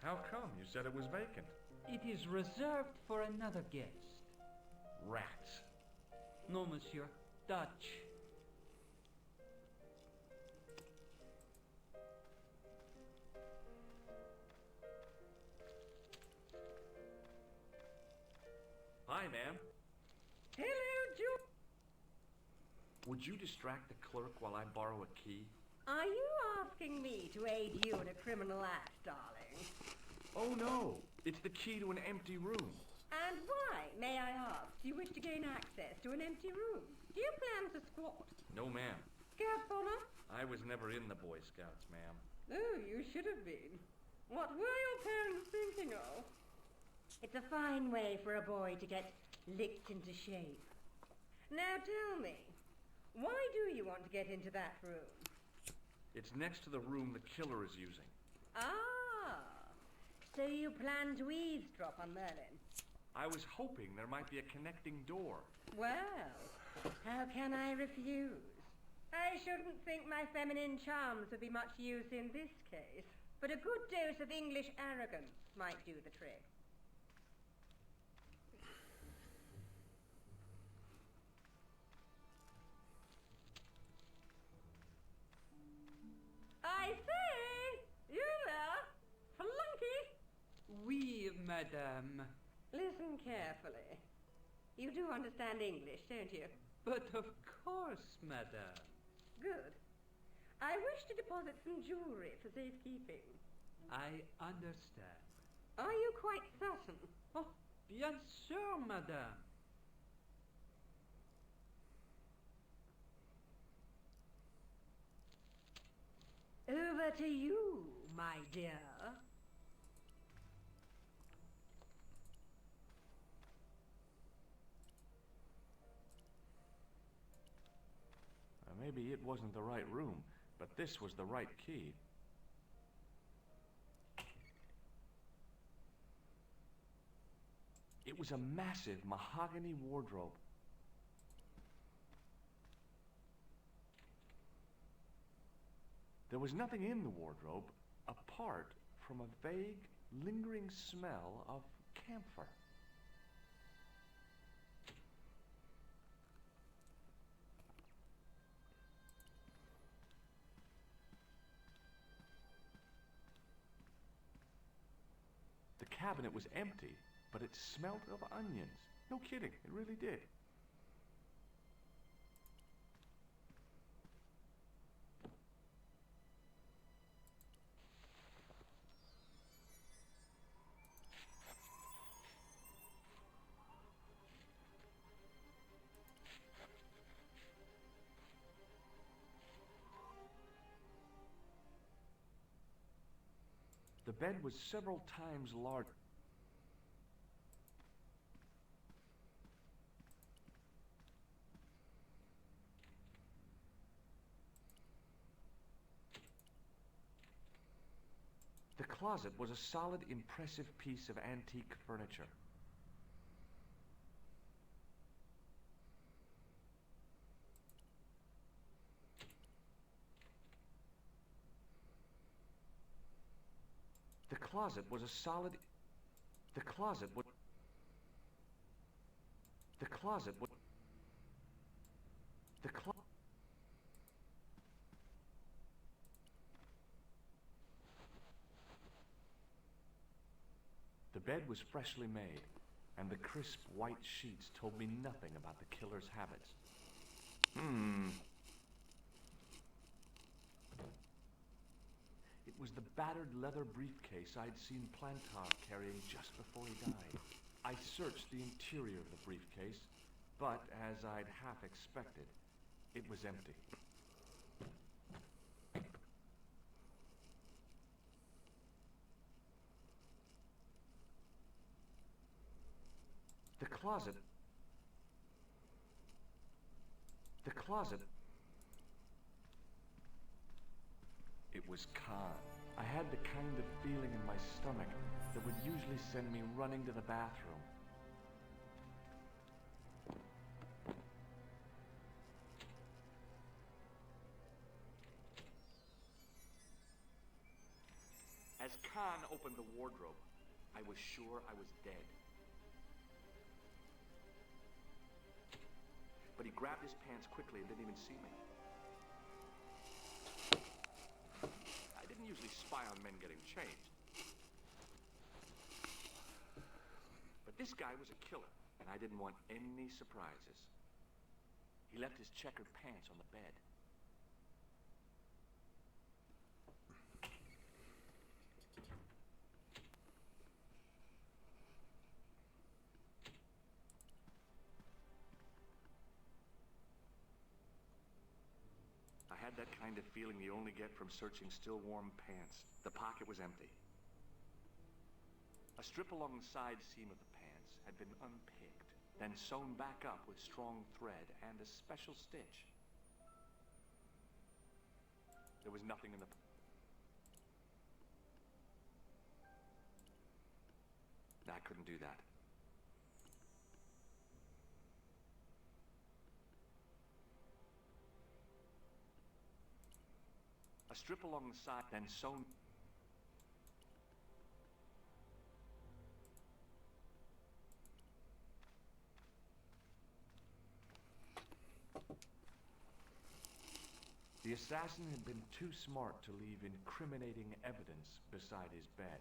How come? You said it was vacant. It is reserved for another guest. Rats. No, monsieur. Dutch. Hi, ma'am. Hello, Joe. Would you distract the clerk while I borrow a key? Are you asking me to aid you in a criminal act, darling? Oh, no. It's the key to an empty room. And why, may I ask, do you wish to gain access to an empty room? Do you plan to squat? No, ma'am. Scout Bonner? I was never in the Boy Scouts, ma'am. Oh, you should have been. What were your parents thinking of? It's a fine way for a boy to get licked into shape. Now tell me, why do you want to get into that room? It's next to the room the killer is using. Ah, so you plan to eavesdrop on Merlin? I was hoping there might be a connecting door. Well, how can I refuse? I shouldn't think my feminine charms would be much use in this case, but a good dose of English arrogance might do the trick. I say, you there, flunky? Oui, madame. Listen carefully. You do understand English, don't you? But of course, madame. Good. I wish to deposit some jewelry for safekeeping. I understand. Are you quite certain? Oh, bien sûr, madame. Over to you, my dear. Maybe it wasn't the right room, but this was the right key. It was a massive mahogany wardrobe. There was nothing in the wardrobe apart from a vague, lingering smell of camphor. The cabinet was empty, but it smelt of onions. No kidding, it really did. The bed was several times larger. The closet was a solid, impressive piece of antique furniture. The closet was a solid... The closet was... The closet was... The closet... The bed was freshly made, and the crisp white sheets told me nothing about the killer's habits. It was the battered leather briefcase I'd seen Plantar carrying just before he died. I searched the interior of the briefcase, but as I'd half expected, it was empty. The closet... The closet... It was Khan. I had the kind of feeling in my stomach that would usually send me running to the bathroom. As Khan opened the wardrobe, I was sure I was dead. But he grabbed his pants quickly and didn't even see me. I didn't usually spy on men getting changed. But this guy was a killer, and I didn't want any surprises. He left his checkered pants on the bed. I had that kind of feeling you only get from searching still warm pants. The pocket was empty. A strip along the side seam of the pants had been unpicked, then sewn back up with strong thread and a special stitch. There was nothing in the... I couldn't do that. A strip along the side, then sewn... The assassin had been too smart to leave incriminating evidence beside his bed.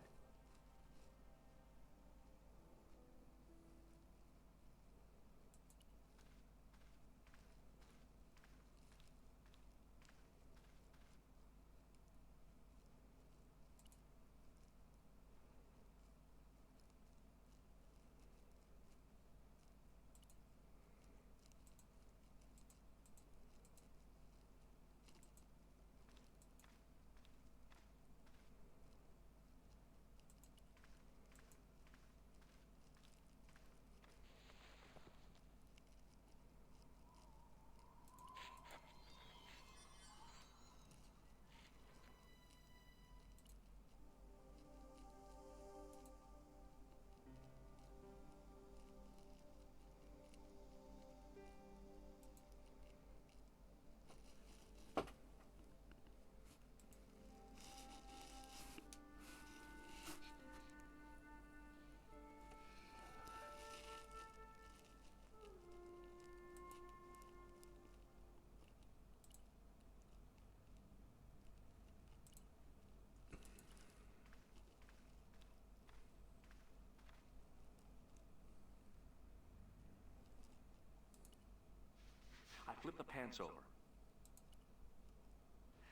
I flipped the pants over.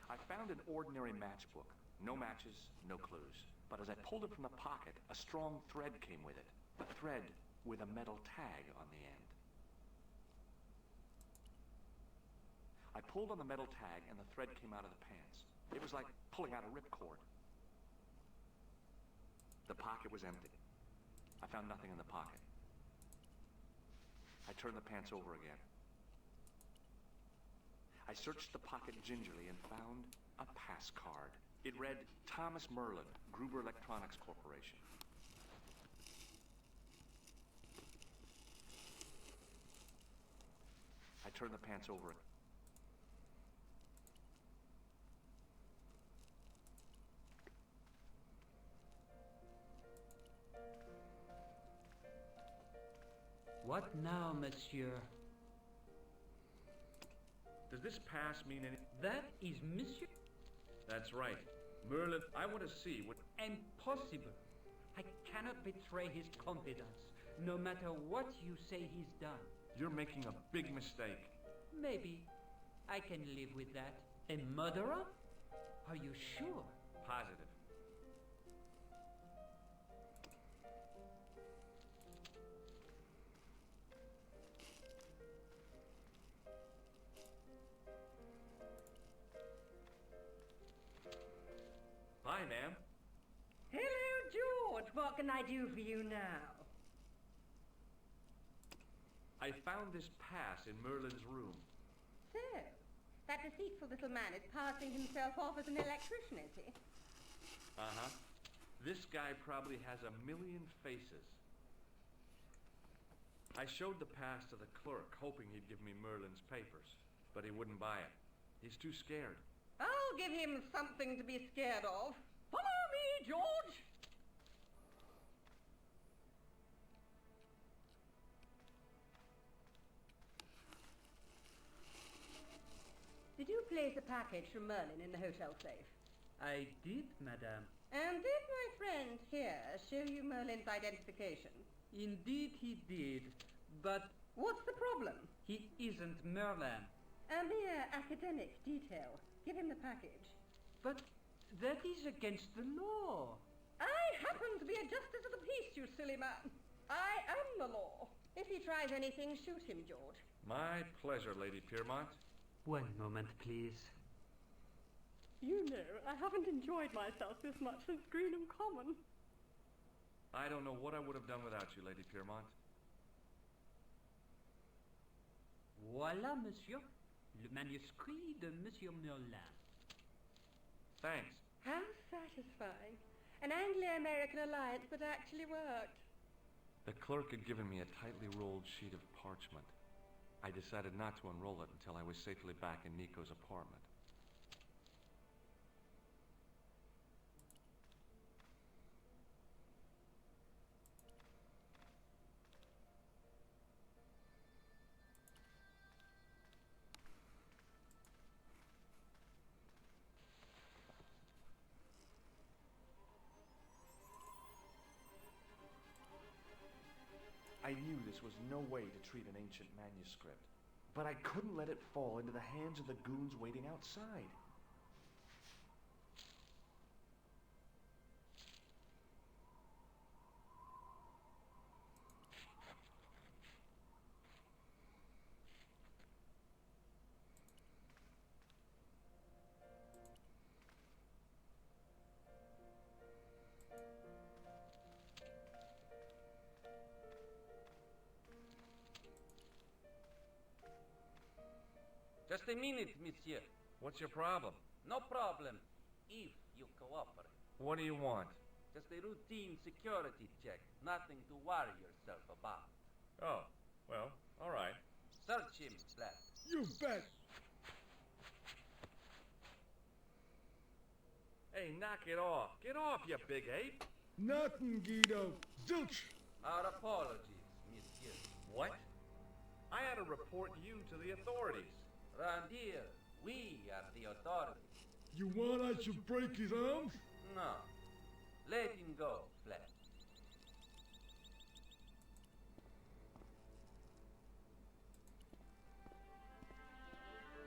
I found an ordinary matchbook. No matches, no clues. But as I pulled it from the pocket, a strong thread came with it. A thread with a metal tag on the end. I pulled on the metal tag and the thread came out of the pants. It was like pulling out a ripcord. The pocket was empty. I found nothing in the pocket. I turned the pants over again. I searched the pocket gingerly and found a pass card. It read, Thomas Merlin, Gruber Electronics Corporation. I turned the pants over. What now, monsieur? Does this pass mean anything? That is monsieur. That's right. Merlin, I want to see what... Impossible. I cannot betray his confidence, no matter what you say he's done. You're making a big mistake. Maybe. I can live with that. A murderer? Are you sure? Positive. Hi, ma'am. Hello, George. What can I do for you now? I found this pass in Merlin's room. So, that deceitful little man is passing himself off as an electrician, is he? Uh-huh. This guy probably has a million faces. I showed the pass to the clerk, hoping he'd give me Merlin's papers, but he wouldn't buy it. He's too scared. I'll give him something to be scared of. Follow me, George! Did you place a package from Merlin in the hotel safe? I did, madame. And did my friend here show you Merlin's identification? Indeed he did, But What's the problem? he isn't Merlin. A mere academic detail. Give him the package. But that is against the law. I happen to be a justice of the peace, you silly man. I am the law. If he tries anything, shoot him, George. My pleasure, Lady Piermont. One moment, please. You know, I haven't enjoyed myself this much since Greenham Common. I don't know what I would have done without you, Lady Piermont. Voilà, monsieur. Le manuscrit de Monsieur Merlin. Thanks. How satisfying. An Anglo-American alliance that actually worked. The clerk had given me a tightly rolled sheet of parchment. I decided not to unroll it until I was safely back in Nico's apartment. I knew this was no way to treat an ancient manuscript, but I couldn't let it fall into the hands of the goons waiting outside. Just a minute, monsieur. What's your problem? No problem, if you cooperate. What do you want? Just a routine security check. Nothing to worry yourself about. Oh, well, all right. Search him, Black. You bet. Hey, knock it off. Get off, you big ape. Nothing, Guido. Zilch. Our apologies, monsieur. What? I had to report you to the authorities. Round here, we are the authorities. You want I should break his arms? No. Let him go, Black.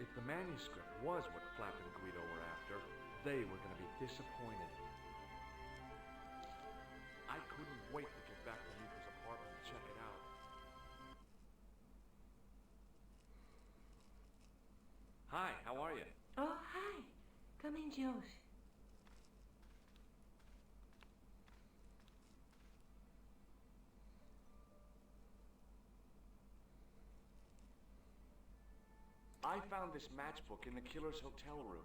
If the manuscript was what Flap and Guido were after, they were going to be disappointed. I couldn't wait to get back to Nico's apartment and check it out. Hi, how are you? Oh, hi. Come in, George. I found this matchbook in the killer's hotel room.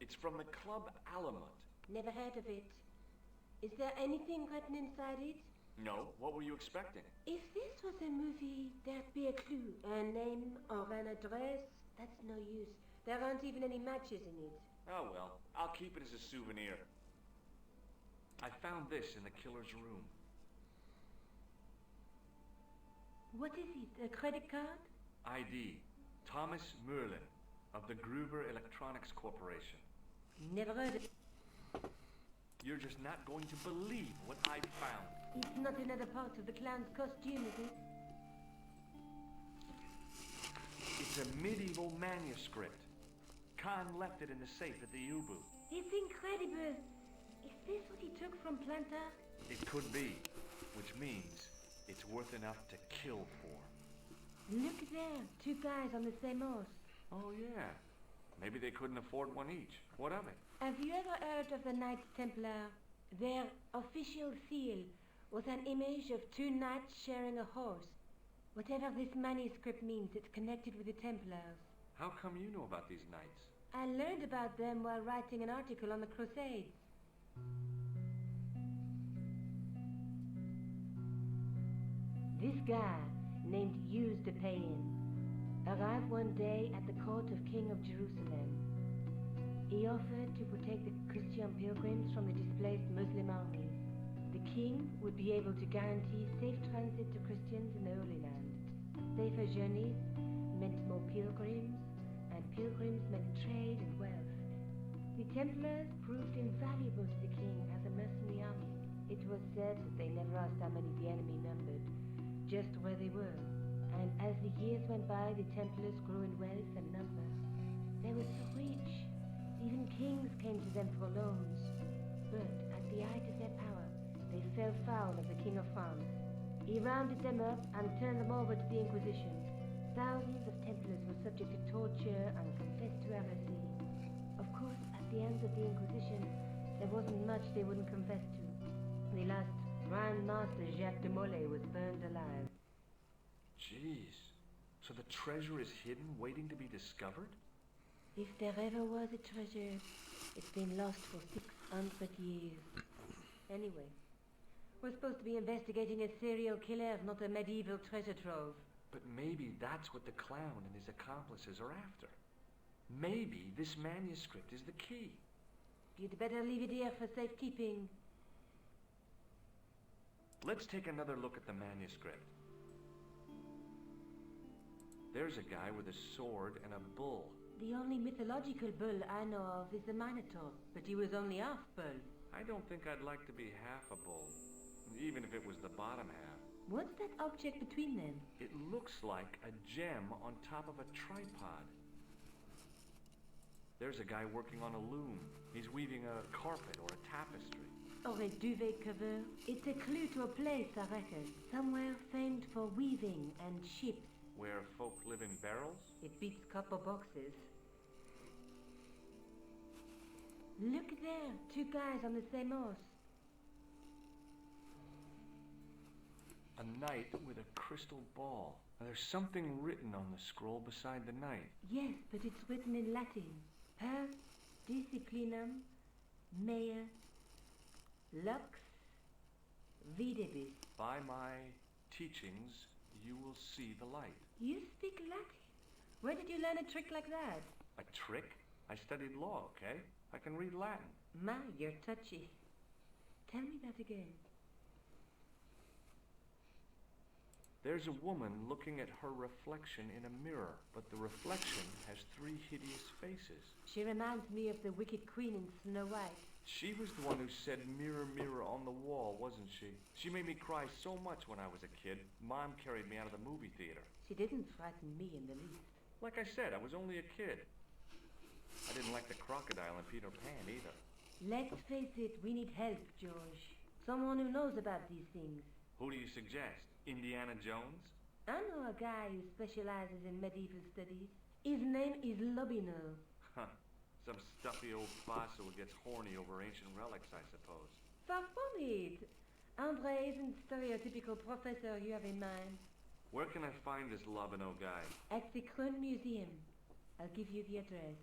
It's from the Club Alamut. Never heard of it. Is there anything written inside it? No, what were you expecting? If this was a movie, there'd be a clue. A name or an address. That's no use. There aren't even any matches in it. Oh well, I'll keep it as a souvenir. I found this in the killer's room. What is it? A credit card? ID, Thomas Merlin, of the Gruber Electronics Corporation. Never heard of it. You're just not going to believe what I found. It's not another part of the clown's costume, is it? It's a medieval manuscript. Khan left it in the safe at the U-boot. It's incredible. Is this what he took from Planta? It could be, which means it's worth enough to kill for. Look there, two guys on the same horse. Oh yeah, maybe they couldn't afford one each. What of it? Have you ever heard of the Knights Templar? Their official seal was an image of two knights sharing a horse. Whatever this manuscript means, it's connected with the Templars. How come you know about these knights? I learned about them while writing an article on the Crusades. This guy, named Hughes de Payen, arrived one day at the court of King of Jerusalem. He offered to protect the Christian pilgrims from the displaced Muslim armies. The king would be able to guarantee safe transit to Christians in the Holy Land. Safer journeys meant more pilgrims, and pilgrims meant trade and wealth. The Templars proved invaluable to the king as a mercenary army. It was said that they never asked how many the enemy numbered, just where they were. And as the years went by, the Templars grew in wealth and number. They were so rich, even kings came to them for loans. But at the height of their power, they fell foul of the King of France. He rounded them up and turned them over to the Inquisition. Thousands of Templars were subject to torture and confessed to heresy. Of course, at the hands of the Inquisition, there wasn't much they wouldn't confess to. The last Grand Master Jacques de Molay was burned alive. Jeez. So the treasure is hidden, waiting to be discovered? If there ever was a treasure, it's been lost for 600 years. Anyway, we're supposed to be investigating a serial killer, not a medieval treasure trove. But maybe that's what the clown and his accomplices are after. Maybe this manuscript is the key. You'd better leave it here for safekeeping. Let's take another look at the manuscript. There's a guy with a sword and a bull. The only mythological bull I know of is the Minotaur, but he was only half bull. I don't think I'd like to be half a bull, even if it was the bottom half. What's that object between them? It looks like a gem on top of a tripod. There's a guy working on a loom. He's weaving a carpet or a tapestry. Or a duvet cover. It's a clue to a place, I reckon. Somewhere famed for weaving and ships. Where folk live in barrels? It beats copper boxes. Look there, 2 guys on the same horse. A knight with a crystal ball. Now, there's something written on the scroll beside the knight. Yes, but it's written in Latin. Per disciplinam mea lux videbis. By my teachings, you will see the light. You speak Latin? Where did you learn a trick like that? A trick? I studied law, okay? I can read Latin. My, you're touchy. Tell me that again. There's a woman looking at her reflection in a mirror, but the reflection has 3 hideous faces. She reminds me of the wicked queen in Snow White. She was the one who said, "Mirror, mirror on the wall," wasn't she? She made me cry so much when I was a kid. Mom carried me out of the movie theater. She didn't frighten me in the least. Like I said, I was only a kid. I didn't like the crocodile in Peter Pan either. Let's face it, we need help, George. Someone who knows about these things. Who do you suggest? Indiana Jones? I know a guy who specializes in medieval studies. His name is Lobino. Huh. Some stuffy old fossil who gets horny over ancient relics, I suppose. Far from it. Andre isn't the stereotypical professor you have in mind. Where can I find this Lobino guy? At the Krone Museum. I'll give you the address.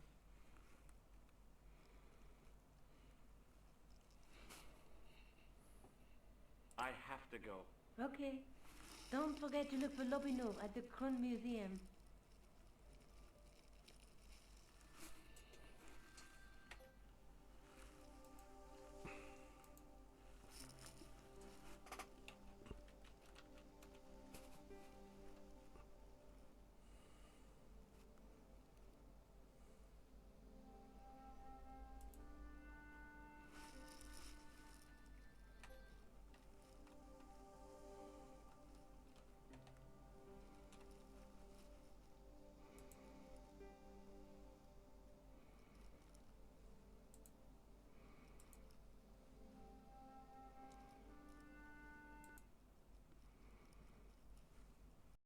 I have to go. Okay. Don't forget to look for Lobino at the Krone Museum.